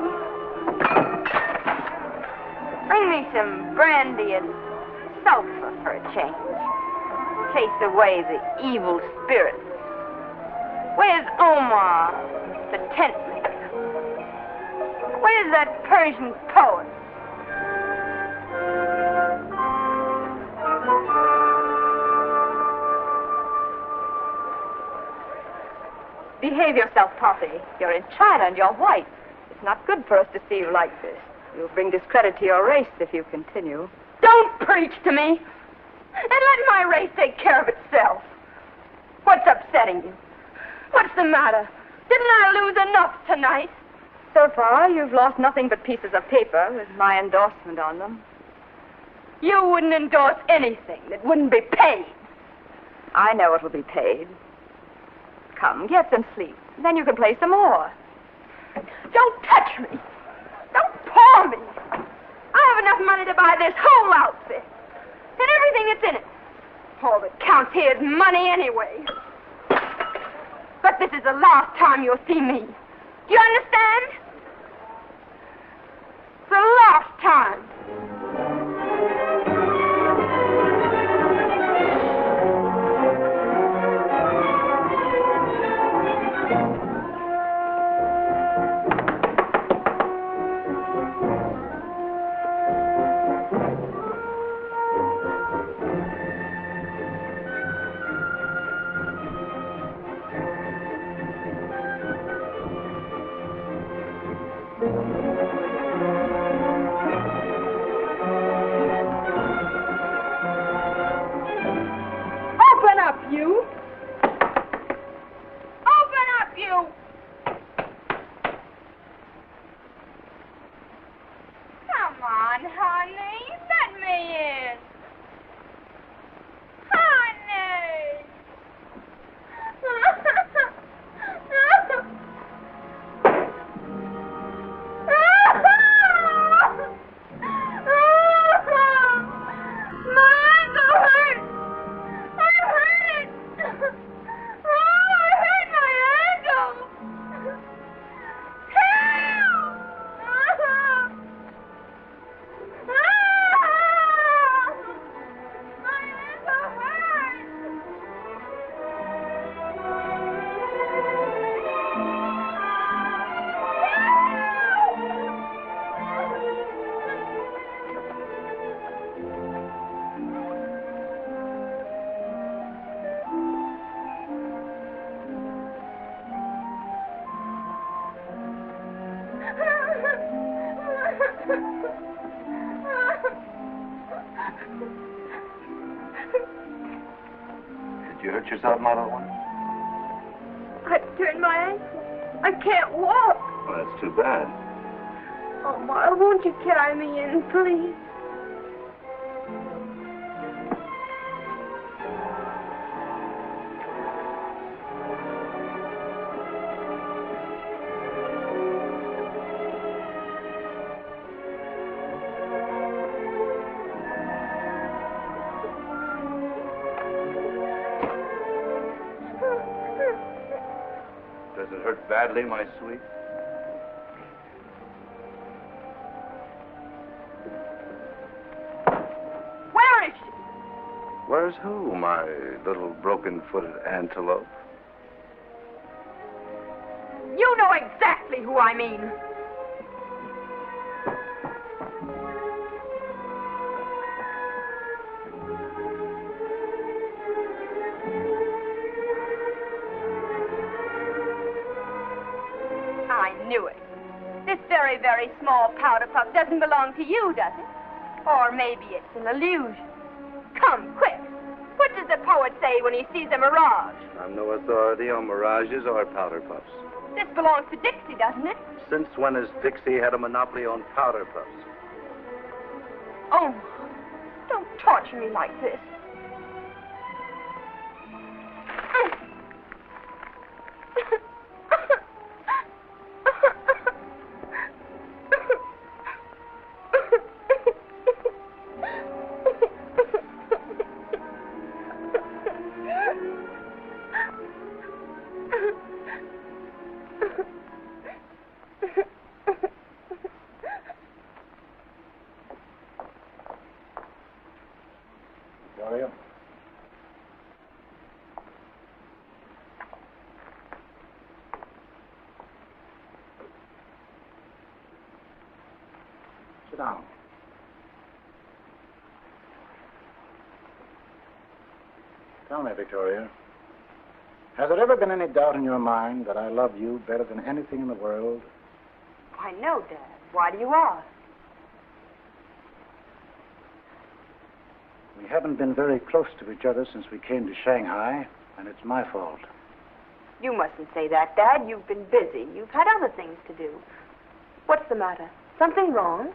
Bring me some brandy and sulphur for a change. Chase away the evil spirits. Where's Omar, the tent maker? Where's that Persian poet? Behave yourself, Poppy. You're in China and you're white. It's not good for us to see you like this. You'll bring discredit to your race if you continue. Don't preach to me! And let my race take care of itself. What's upsetting you? What's the matter? Didn't I lose enough tonight? So far, you've lost nothing but pieces of paper with my endorsement on them. You wouldn't endorse anything that wouldn't be paid. I know it'll be paid. Come, get some sleep. Then you can play some more. Don't touch me. Don't paw me. I have enough money to buy this whole outfit. And everything that's in it. All that counts here is money anyway. But this is the last time you'll see me. Do you understand? It's the last time. Did you hurt yourself, my little one? I turned my ankle. I can't walk. Well, that's too bad. Omar, won't you carry me in, please? Does it hurt badly, my sweet? Where is she? Where's who, my little broken-footed antelope? You know exactly who I mean. I knew it. This very, very small powder puff doesn't belong to you, does it? Or maybe it's an illusion. Come, quick. What does the poet say when he sees a mirage? I'm no authority on mirages or powder puffs. This belongs to Dixie, doesn't it? Since when has Dixie had a monopoly on powder puffs? Oh, don't torture me like this. Victoria? Sit down. Tell me, Victoria, has there ever been any doubt in your mind that I love you better than anything in the world? Why, no, Dad. Why do you ask? We haven't been very close to each other since we came to Shanghai, and it's my fault. You mustn't say that, Dad. You've been busy. You've had other things to do. What's the matter? Something wrong?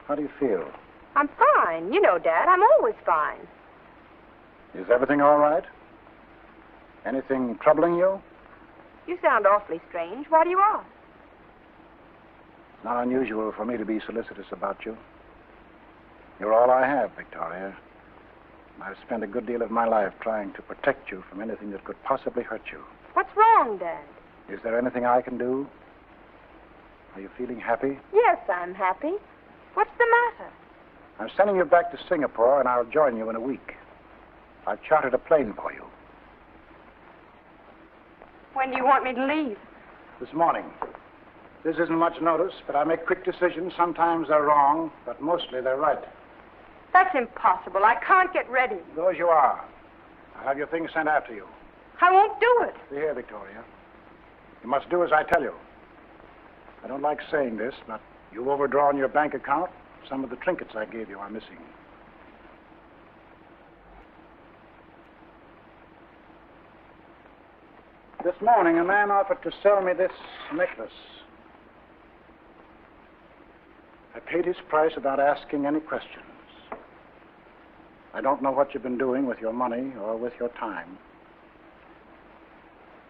How do you feel? I'm fine. You know, Dad, I'm always fine. Is everything all right? Anything troubling you? You sound awfully strange. Why do you ask? It's not unusual for me to be solicitous about you. You're all I have, Victoria. I've spent a good deal of my life trying to protect you from anything that could possibly hurt you. What's wrong, Dad? Is there anything I can do? Are you feeling happy? Yes, I'm happy. What's the matter? I'm sending you back to Singapore, and I'll join you in a week. I've chartered a plane for you. When do you want me to leave? This morning. This isn't much notice, but I make quick decisions. Sometimes they're wrong, but mostly they're right. That's impossible. I can't get ready. Go as you are. I'll have your things sent after you. I won't do it. See here, Victoria. You must do as I tell you. I don't like saying this, but you've overdrawn your bank account. Some of the trinkets I gave you are missing. This morning, a man offered to sell me this necklace. I paid his price without asking any questions. I don't know what you've been doing with your money or with your time.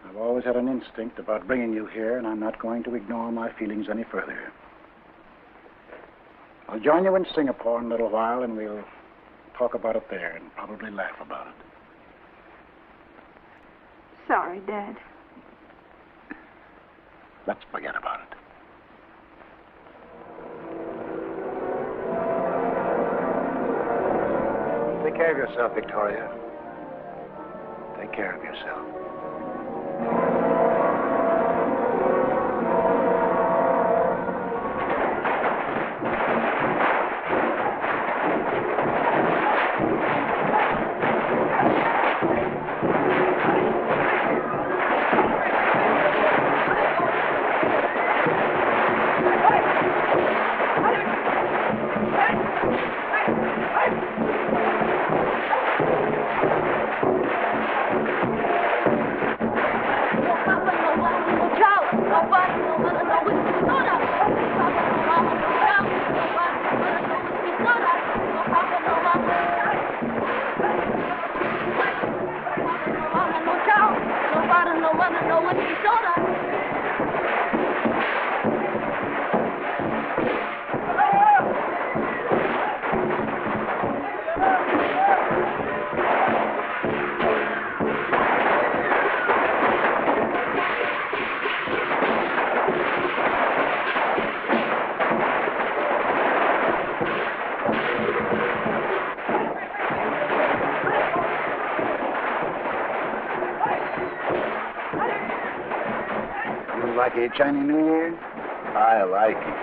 I've always had an instinct about bringing you here, and I'm not going to ignore my feelings any further. I'll join you in Singapore in a little while, and we'll talk about it there and probably laugh about it. Sorry, Dad. Let's forget about it. Take care of yourself, Victoria. Take care of yourself. like a Chinese New Year? I like it.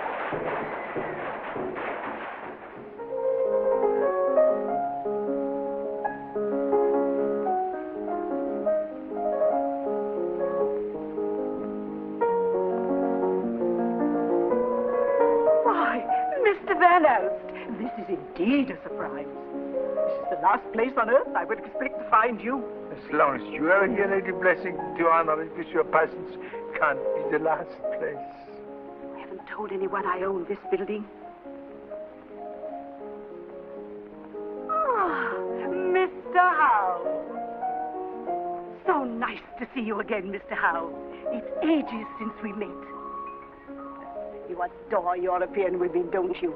Why, Mr. Van Elst, this is indeed a surprise. This is the last place on earth I would expect to find you. As long as you are here, Lady Blessing, to honor it with your presence, can't be the last place. I haven't told anyone I own this building. Ah, Mr. Howe. So nice to see you again, Mr. Howe. It's ages since we met. You adore European women, don't you?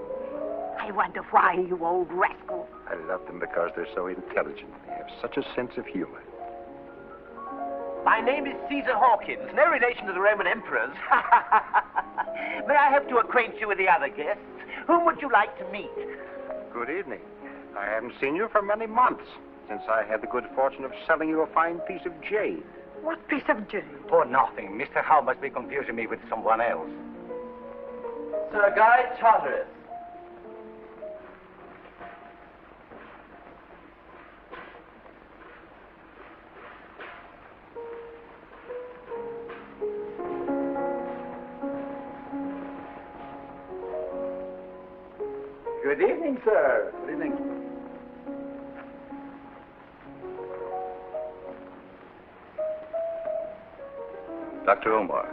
I wonder why, you old rascal. I love them because they're so intelligent. They have such a sense of humor. My name is Caesar Hawkins, no relation to the Roman emperors. May I help to acquaint you with the other guests? Whom would you like to meet? Good evening. I haven't seen you for many months, since I had the good fortune of selling you a fine piece of jade. What piece of jade? Oh, nothing. Mr. Howe must be confusing me with someone else. Sir Guy Charteris. Good evening, sir. Good evening. Dr. Omar.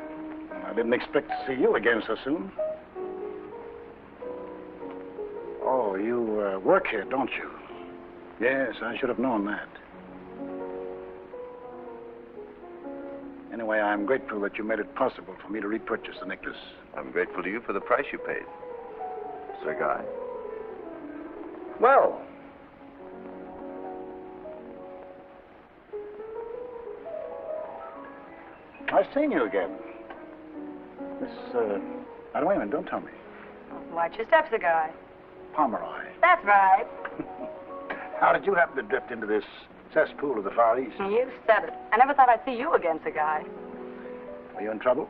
I didn't expect to see you again so soon. Oh, you work here, don't you? Yes, I should have known that. Anyway, I'm grateful that you made it possible for me to repurchase the necklace. I'm grateful to you for the price you paid, Sir Guy. Well, I've seen you again. Miss, now, wait a minute, don't tell me. Watch your steps, Sir Guy. Pomeroy. That's right. How did you happen to drift into this cesspool of the Far East? You said it. I never thought I'd see you again, Sir Guy. Are you in trouble?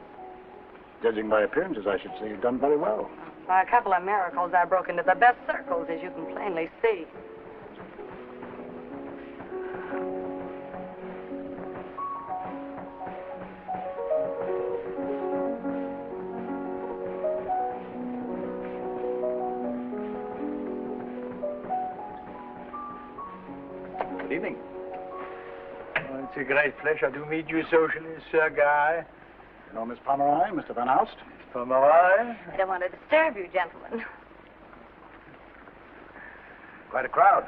Judging by appearances, I should say you've done very well. By a couple of miracles, I broke into the best circles, as you can plainly see. Good evening. Oh, it's a great pleasure to meet you socially, Sir Guy. You know Miss Pomeroy, Mr. Van Alst? Miss Pomeroy? I don't want to disturb you, gentlemen. Quite a crowd.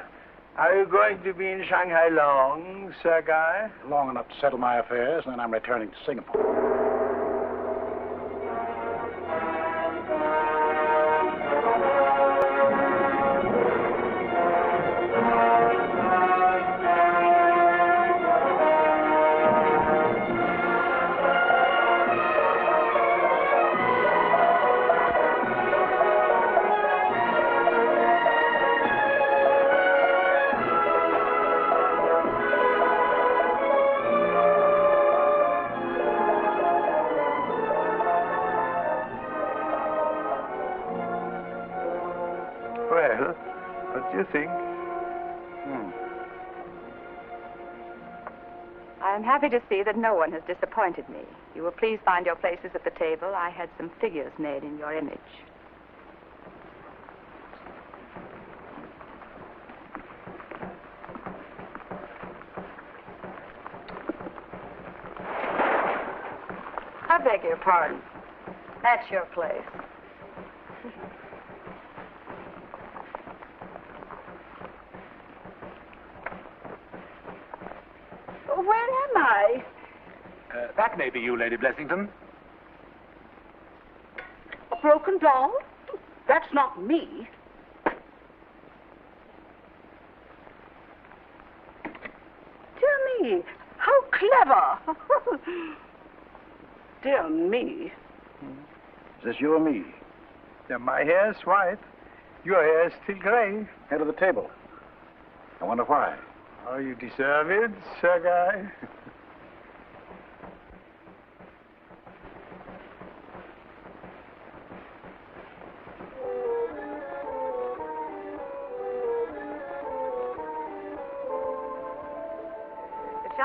Are you going to be in Shanghai long, Sir Guy? Long enough to settle my affairs, and then I'm returning to Singapore. Well, what do you think? I am happy to see that no one has disappointed me. You will please find your places at the table. I had some figures made in your image. I beg your pardon. That's your place. Where am I? That may be you, Lady Blessington. A broken doll? That's not me. Dear me, how clever. Dear me. Is this you or me? Yeah, my hair is white. Your hair is still gray. Head of the table. I wonder why. Oh, you deserve it, Sir Guy.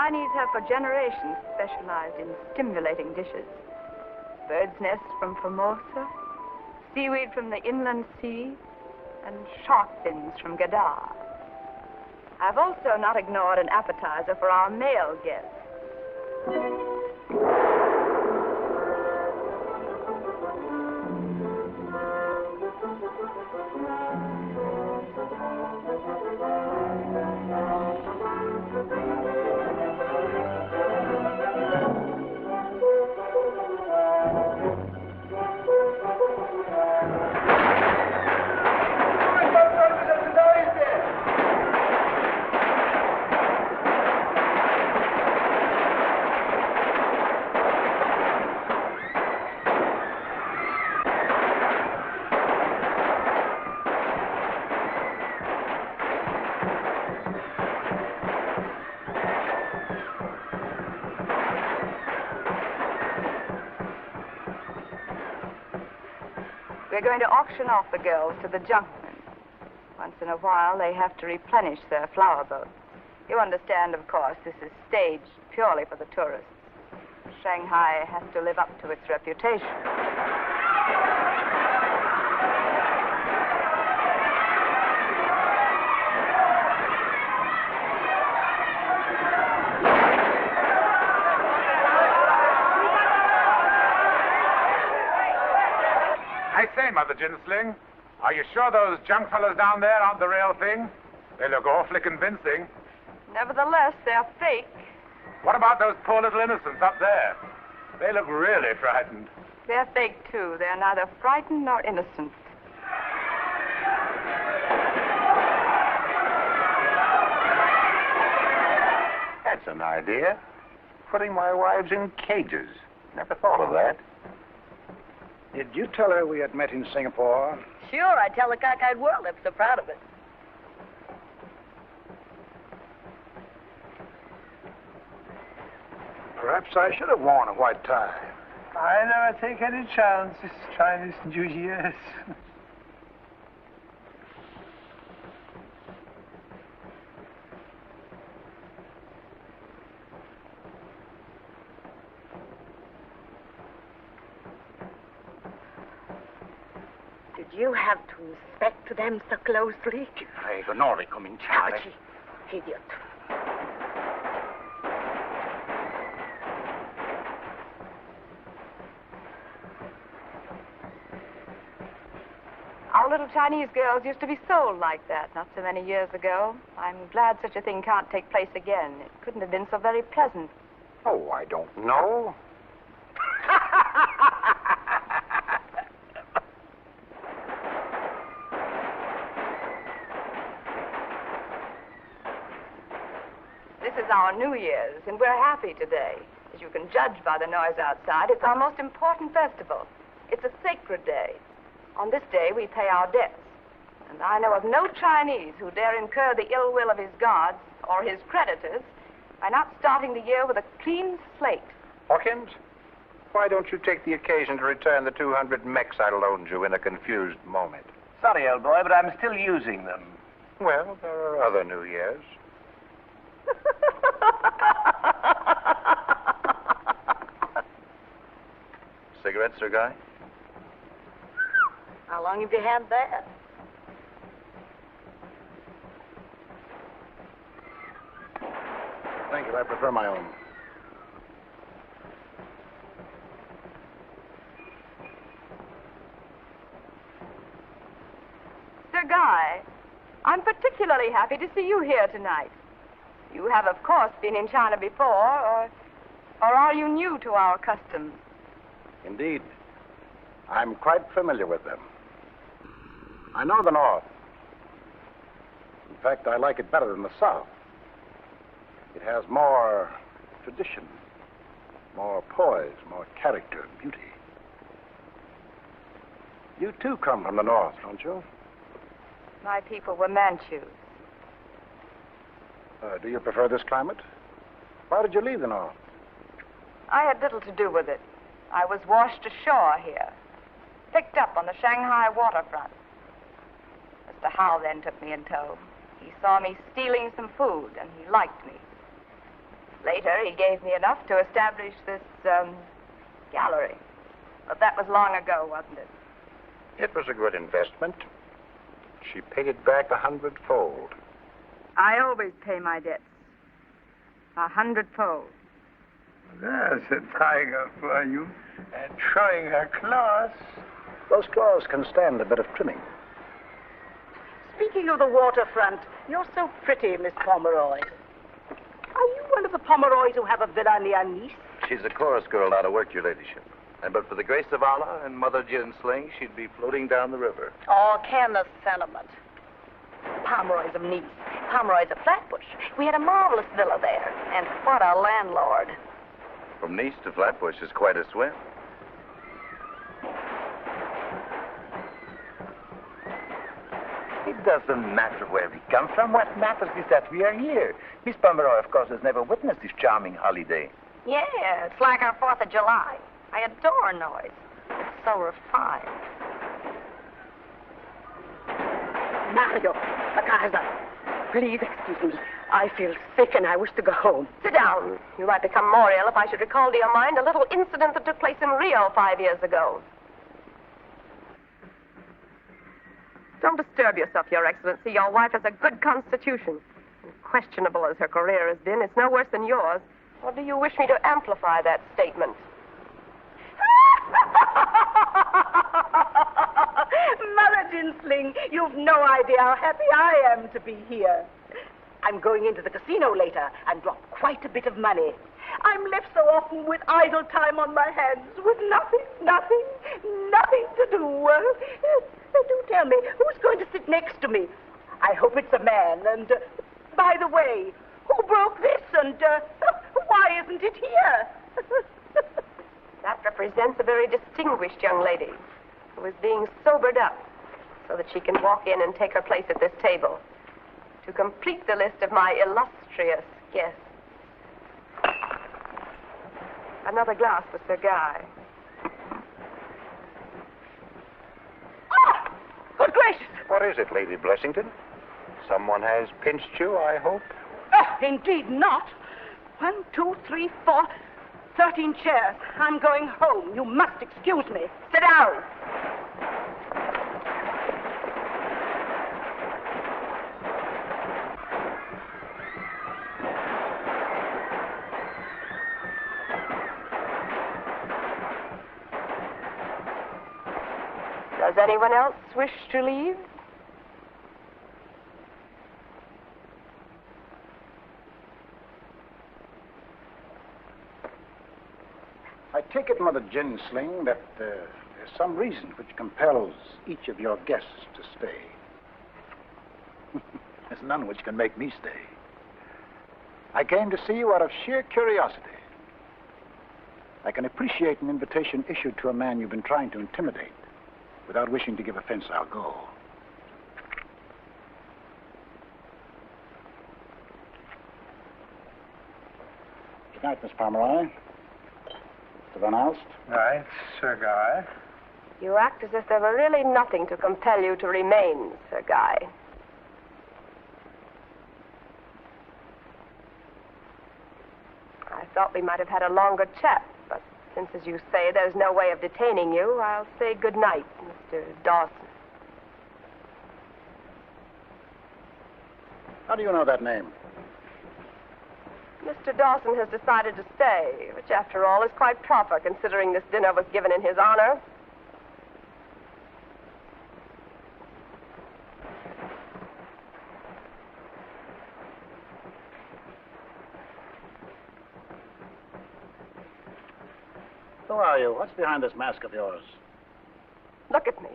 Chinese have for generations specialized in stimulating dishes. Bird's nests from Formosa, seaweed from the inland sea, and shark fins from Gadar. I've also not ignored an appetizer for our male guests. We're going to auction off the girls to the junkmen. Once in a while, they have to replenish their flower boats. You understand, of course, this is staged purely for the tourists. Shanghai has to live up to its reputation. I say, Mother Ginsling, are you sure those junk fellows down there aren't the real thing? They look awfully convincing. Nevertheless, they're fake. What about those poor little innocents up there? They look really frightened. They're fake, too. They're neither frightened nor innocent. That's an idea. Putting my wives in cages. Never thought of that. Did you tell her we had met in Singapore? Sure, I tell the cockeyed world I'm so proud of it. Perhaps I should have worn a white tie. I never take any chances, Chinese New Year's. Did you have to inspect them so closely? Prego, non ricominciare. Taci, idiot. Our little Chinese girls used to be sold like that not so many years ago. I'm glad such a thing can't take place again. It couldn't have been so very pleasant. Oh, I don't know. This is our New Year's, and we're happy today. As you can judge by the noise outside, it's our most important festival. It's a sacred day. On this day, we pay our debts. And I know of no Chinese who dare incur the ill will of his gods or his creditors by not starting the year with a clean slate. Hawkins, why don't you take the occasion to return the 200 mechs I loaned you in a confused moment? Sorry, old boy, but I'm still using them. Well, there are other New Years. Cigarette, Sir Guy? How long have you had that? Thank you. I prefer my own. Sir Guy, I'm particularly happy to see you here tonight. You have, of course, been in China before, or are you new to our customs? Indeed. I'm quite familiar with them. I know the North. In fact, I like it better than the South. It has more tradition, more poise, more character and beauty. You, too, come from the North, don't you? My people were Manchus. Do you prefer this climate? Why did you leave the North? I had little to do with it. I was washed ashore here, picked up on the Shanghai waterfront. Mr. Howe then took me in tow. He saw me stealing some food, and he liked me. Later, he gave me enough to establish this, gallery. But that was long ago, wasn't it? It was a good investment. She paid it back 100-fold. I always pay my debts. 100-fold. There's a tiger for you. And showing her claws. Those claws can stand a bit of trimming. Speaking of the waterfront, you're so pretty, Miss Pomeroy. Are you one of the Pomeroys who have a villa near Nice? She's a chorus girl out of work, Your Ladyship. And but for the grace of Allah and Mother Gin Sling, she'd be floating down the river. Oh, can the sentiment. Pomeroy's of Nice. Pomeroy's of Flatbush. We had a marvelous villa there. And what a landlord. From Nice to Flatbush is quite a swim. It doesn't matter where we come from. What matters is that we are here. Miss Pomeroy, of course, has never witnessed this charming holiday. Yeah, it's like our 4th of July. I adore noise. It's so refined. Mario, the Kaiser. Please excuse me. I feel sick and I wish to go home. Sit down. You might become more ill if I should recall to your mind a little incident that took place in Rio 5 years ago. Don't disturb yourself, Your Excellency. Your wife has a good constitution. And questionable as her career has been, it's no worse than yours. Or do you wish me to amplify that statement? Mother Ginsling, you've no idea how happy I am to be here. I'm going into the casino later and drop quite a bit of money. I'm left so often with idle time on my hands, with nothing to do. Do tell me, who's going to sit next to me? I hope it's a man. And, by the way, who broke this? And why isn't it here? That represents a very distinguished young lady who is being sobered up so that she can walk in and take her place at this table to complete the list of my illustrious guests. Another glass for Sir Guy. Good gracious! What is it, Lady Blessington? Someone has pinched you, I hope? Oh, indeed not. 1, 2, 3, 4, 13 chairs. I'm going home. You must excuse me. Sit down. Does anyone else wish to leave? I take it, Mother Ginsling, that there's some reason which compels each of your guests to stay. There's none which can make me stay. I came to see you out of sheer curiosity. I can appreciate an invitation issued to a man you've been trying to intimidate. Without wishing to give offense, I'll go. Good night, Miss Pomeroy. Mr. Van Alst. Right, Sir Guy. You act as if there were really nothing to compel you to remain, Sir Guy. I thought we might have had a longer chat, but since, as you say, there's no way of detaining you, I'll say good night, Mr. Dawson. How do you know that name? Mr. Dawson has decided to stay, which, after all, is quite proper, considering this dinner was given in his honor. Who are you? What's behind this mask of yours? Look at me.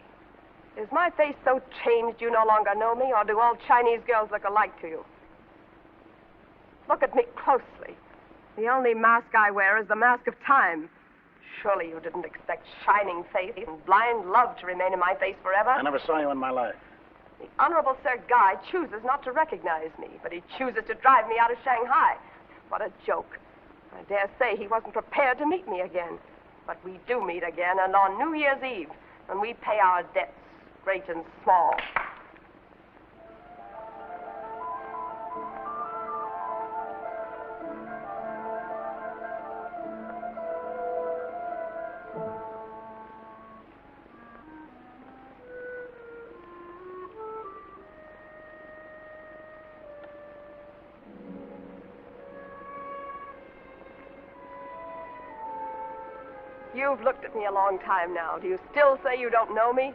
Is my face so changed you no longer know me, or do all Chinese girls look alike to you? Look at me closely. The only mask I wear is the mask of time. Surely you didn't expect shining faith and blind love to remain in my face forever. I never saw you in my life. The Honorable Sir Guy chooses not to recognize me, but he chooses to drive me out of Shanghai. What a joke. I dare say he wasn't prepared to meet me again. But we do meet again, and on New Year's Eve, when we pay our debts, great and small. You've looked at me a long time now. Do you still say you don't know me?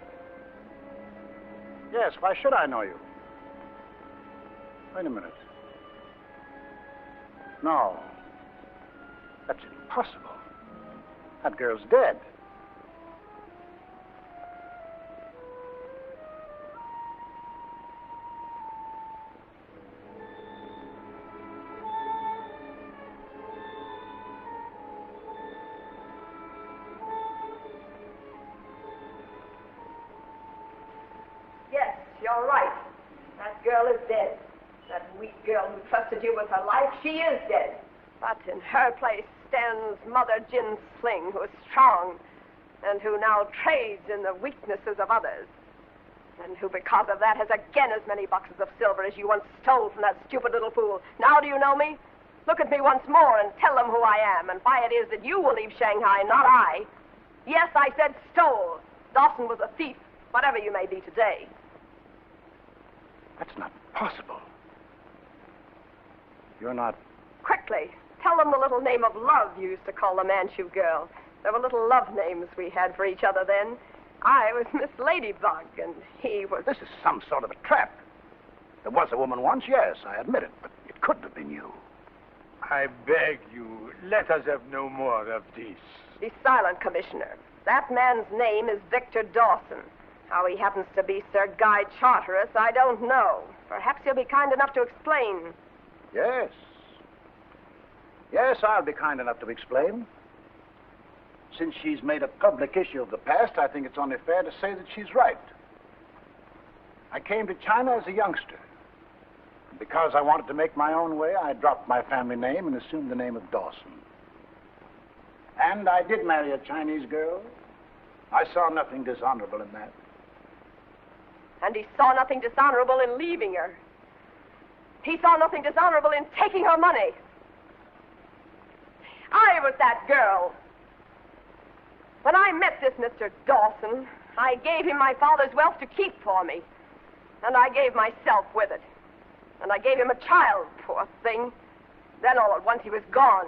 Yes, why should I know you? Wait a minute. No. That's impossible. That girl's dead. Yes, you're right. That girl is dead. That weak girl who trusted you with her life, she is dead. But in her place stands Mother Jin Sling, who is strong, and who now trades in the weaknesses of others, and who, because of that, has again as many boxes of silver as you once stole from that stupid little fool. Now do you know me? Look at me once more and tell them who I am, and why it is that you will leave Shanghai, not I. Yes, I said stole. Dawson was a thief, whatever you may be today. That's not possible. You're not... Quickly, tell them the little name of love you used to call the Manchu girl. There were little love names we had for each other then. I was Miss Ladybug, and he was... This is some sort of a trap. There was a woman once, yes, I admit it, but it couldn't have been you. I beg you, let us have no more of this. Be silent, Commissioner. That man's name is Victor Dawson. How he happens to be Sir Guy Charteris, I don't know. Perhaps he'll be kind enough to explain. Yes. Yes, I'll be kind enough to explain. Since she's made a public issue of the past, I think it's only fair to say that she's right. I came to China as a youngster. Because I wanted to make my own way, I dropped my family name and assumed the name of Dawson. And I did marry a Chinese girl. I saw nothing dishonorable in that. And he saw nothing dishonorable in leaving her. He saw nothing dishonorable in taking her money. I was that girl. When I met this Mr. Dawson, I gave him my father's wealth to keep for me. And I gave myself with it. And I gave him a child, poor thing. Then all at once he was gone.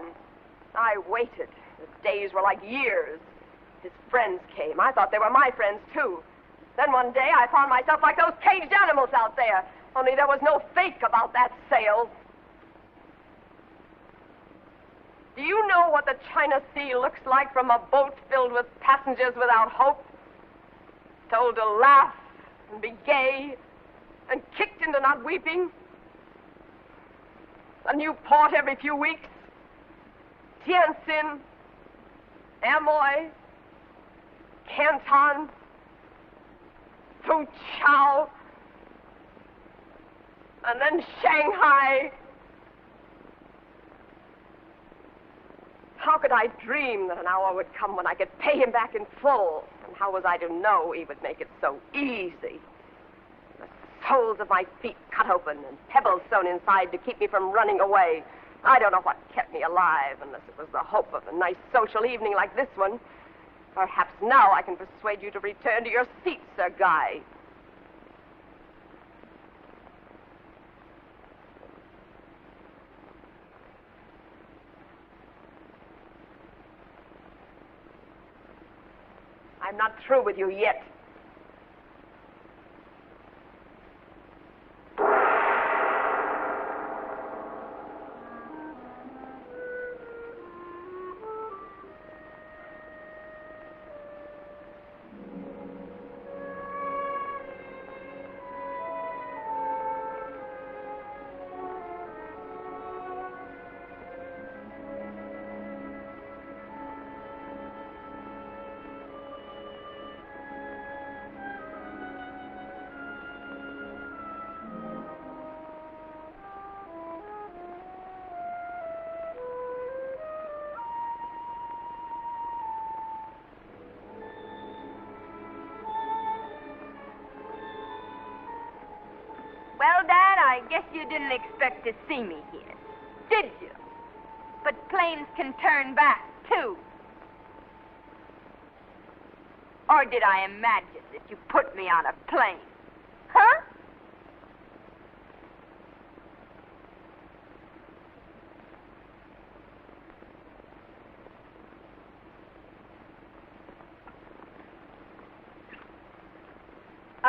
I waited. The days were like years. His friends came. I thought they were my friends, too. Then one day I found myself like those caged animals out there. Only there was no fake about that sale. Do you know what the China Sea looks like from a boat filled with passengers without hope? Told to laugh and be gay and kicked into not weeping? A new port every few weeks? Tientsin, Amoy, Canton, Fuzhou, and then Shanghai. How could I dream that an hour would come when I could pay him back in full? And how was I to know he would make it so easy? The soles of my feet cut open and pebbles sewn inside to keep me from running away. I don't know what kept me alive, unless it was the hope of a nice social evening like this one. Perhaps now I can persuade you to return to your seat, Sir Guy. I'm not through with you yet. Well, Dad, I guess you didn't expect to see me here, did you? But planes can turn back, too. Or did I imagine that you put me on a plane? Huh?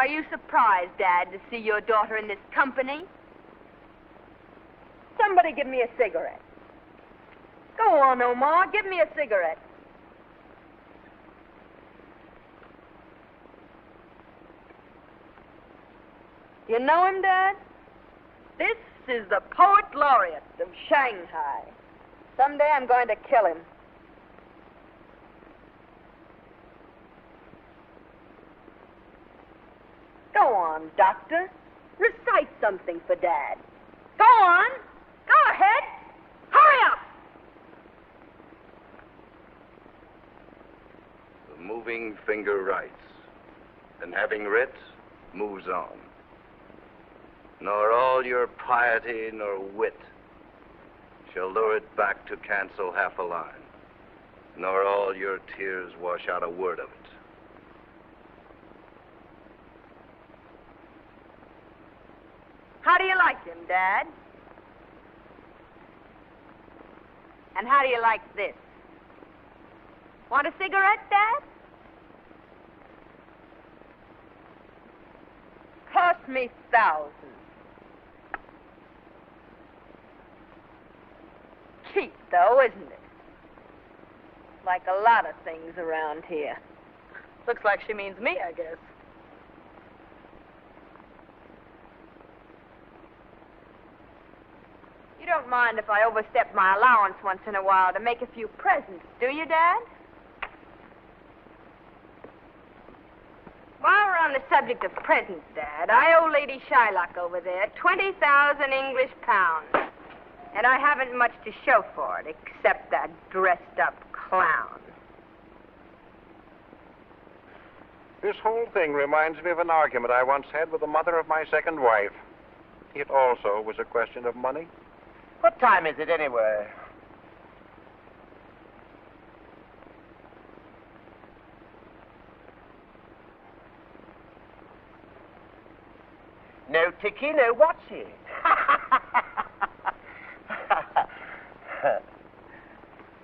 Are you surprised, Dad, to see your daughter in this company? Somebody give me a cigarette. Go on, Omar, give me a cigarette. You know him, Dad? This is the poet laureate of Shanghai. Someday I'm going to kill him. Go on, Doctor. Recite something for Dad. Go on. Go ahead. Hurry up. The moving finger writes, and having writ, moves on. Nor all your piety nor wit shall lure it back to cancel half a line, nor all your tears wash out a word of it. How do you like him, Dad? And how do you like this? Want a cigarette, Dad? Cost me thousands. Cheap, though, isn't it? Like a lot of things around here. Looks like she means me, I guess. You don't mind if I overstep my allowance once in a while to make a few presents, do you, Dad? While we're on the subject of presents, Dad, I owe Lady Shylock over there 20,000 English pounds. And I haven't much to show for it, except that dressed-up clown. This whole thing reminds me of an argument I once had with the mother of my second wife. It also was a question of money. What time is it, anyway? No ticky, no watchy.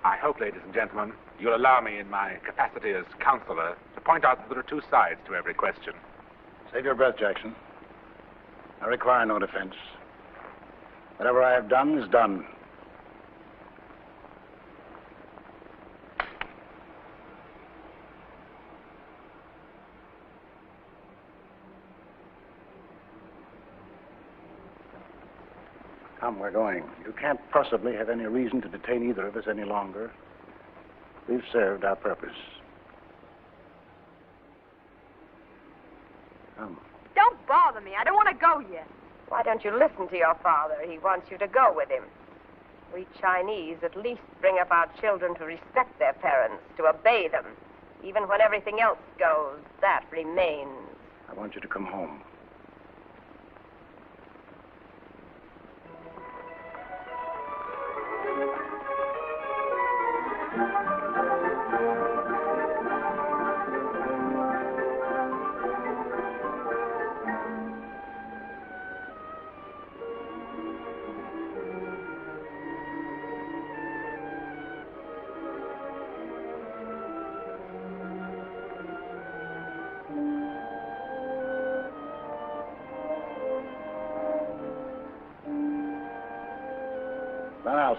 I hope, ladies and gentlemen, you'll allow me in my capacity as counselor to point out that there are two sides to every question. Save your breath, Jackson. I require no defense. Whatever I have done is done. Come, we're going. You can't possibly have any reason to detain either of us any longer. We've served our purpose. Come. Don't bother me. I don't want to go yet. Why don't you listen to your father? He wants you to go with him. We Chinese at least bring up our children to respect their parents, to obey them. Even when everything else goes, that remains. I want you to come home.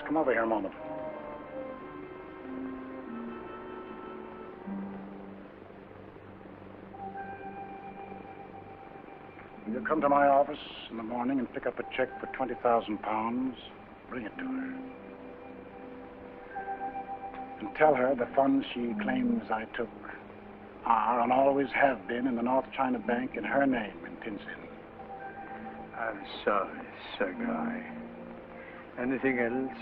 Come over here a moment. You come to my office in the morning and pick up a check for 20,000 pounds. Bring it to her. And tell her the funds she claims I took are and always have been in the North China Bank in her name in Tientsin. I'm sorry, Sir Guy. Anything else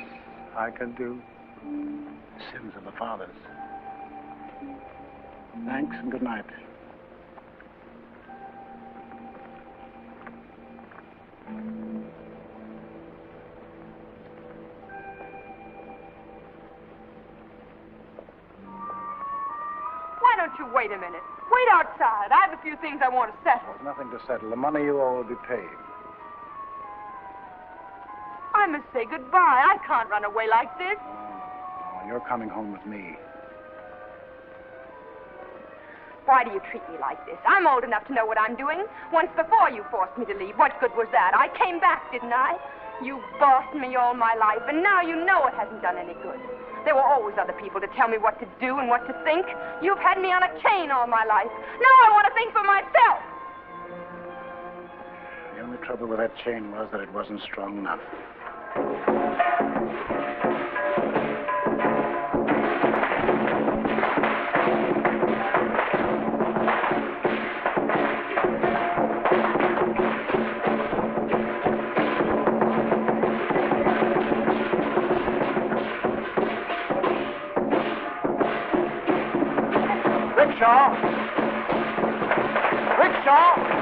I can do? Sins of the fathers. Thanks and good night. Why don't you wait a minute? Wait outside. I have a few things I want to settle. There's nothing to settle. The money you owe will be paid. I must say goodbye. I can't run away like this. Oh, you're coming home with me. Why do you treat me like this? I'm old enough to know what I'm doing. Once before you forced me to leave. What good was that? I came back, didn't I? You bossed me all my life, and now you know it hasn't done any good. There were always other people to tell me what to do and what to think. You've had me on a chain all my life. Now I want to think for myself. The only trouble with that chain was that it wasn't strong enough. Rickshaw! Rickshaw!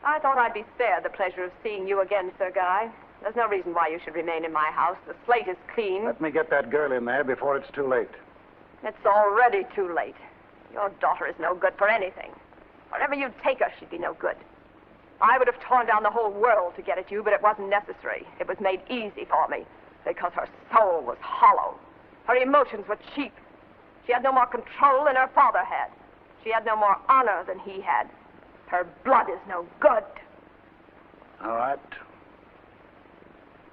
I thought I'd be spared the pleasure of seeing you again, Sir Guy. There's no reason why you should remain in my house. The slate is clean. Let me get that girl in there before it's too late. It's already too late. Your daughter is no good for anything. Wherever you'd take her, she'd be no good. I would have torn down the whole world to get at you, but it wasn't necessary. It was made easy for me because her soul was hollow. Her emotions were cheap. She had no more control than her father had. She had no more honor than he had. Her blood is no good. All right.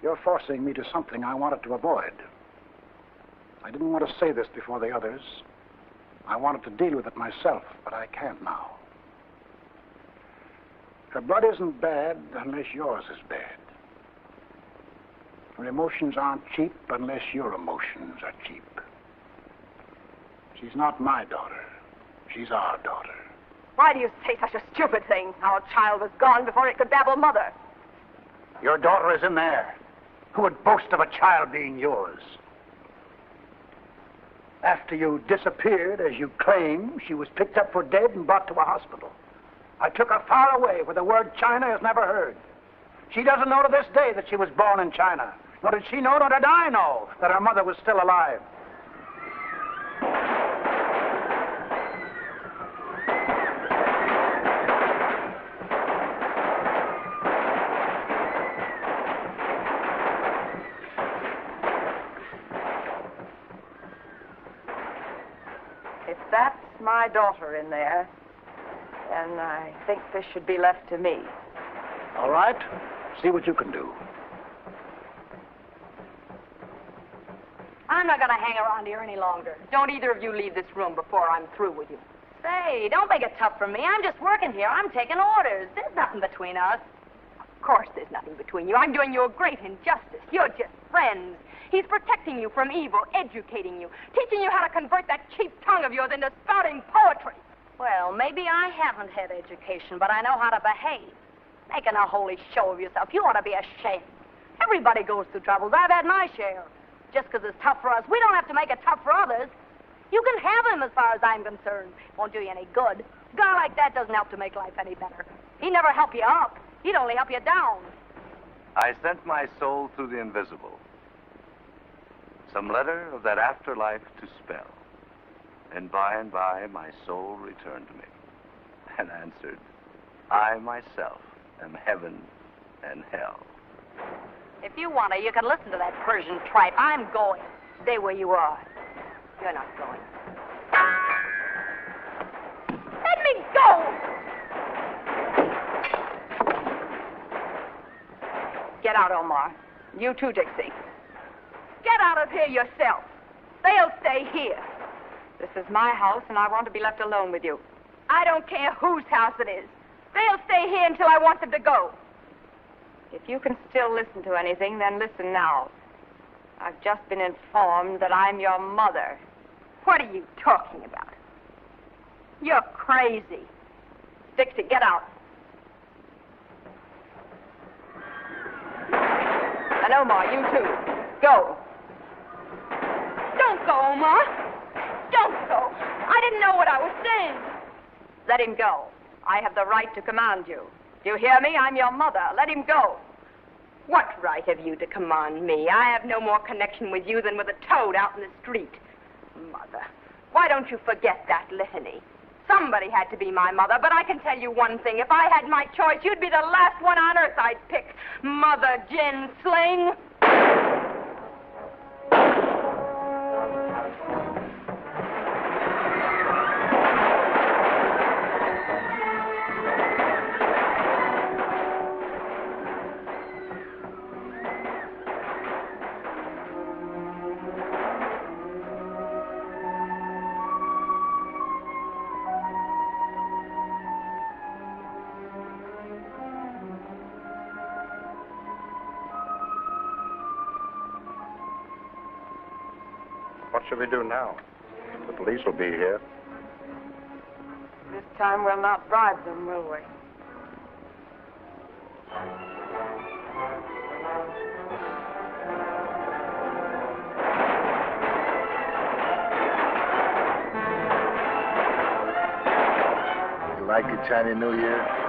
You're forcing me to something I wanted to avoid. I didn't want to say this before the others. I wanted to deal with it myself, but I can't now. Her blood isn't bad unless yours is bad. Her emotions aren't cheap unless your emotions are cheap. She's not my daughter. She's our daughter. Why do you say such a stupid thing? Our child was gone before it could babble mother. Your daughter is in there. Who would boast of a child being yours? After you disappeared, as you claim, she was picked up for dead and brought to a hospital. I took her far away where the word China is never heard. She doesn't know to this day that she was born in China. Nor did she know, nor did I know, that her mother was still alive. If that's my daughter in there, then I think this should be left to me. All right. See what you can do. I'm not going to hang around here any longer. Don't either of you leave this room before I'm through with you. Say, don't make it tough for me. I'm just working here. I'm taking orders. There's nothing between us. Of course there's nothing between you. I'm doing you a great injustice. You're just friends. He's protecting you from evil, educating you, teaching you how to convert that cheap tongue of yours into spouting poetry. Well, maybe I haven't had education, but I know how to behave. Making a holy show of yourself. You ought to be ashamed. Everybody goes through troubles. I've had my share. Just because it's tough for us, we don't have to make it tough for others. You can have him as far as I'm concerned. Won't do you any good. A guy like that doesn't help to make life any better. He'd never help you up. He'd only help you down. I sent my soul through the invisible. Some letter of that afterlife to spell. And by my soul returned to me and answered, I myself am heaven and hell. If you want to, you can listen to that Persian tripe. I'm going. Stay where you are. You're not going. Let me go! Get out, Omar. You too, Dixie. Get out of here yourself. They'll stay here. This is my house, and I want to be left alone with you. I don't care whose house it is. They'll stay here until I want them to go. If you can still listen to anything, then listen now. I've just been informed that I'm your mother. What are you talking about? You're crazy. Dixie, get out. And Omar, you too. Go. Don't go, Omar. Don't go. I didn't know what I was saying. Let him go. I have the right to command you. Do you hear me? I'm your mother. Let him go. What right have you to command me? I have no more connection with you than with a toad out in the street. Mother. Why don't you forget that litany? Somebody had to be my mother, but I can tell you one thing. If I had my choice, you'd be the last one on earth I'd pick. Mother Gin Sling. What shall we do now? The police will be here. This time we'll not bribe them, will we? You like it, Chinese New Year?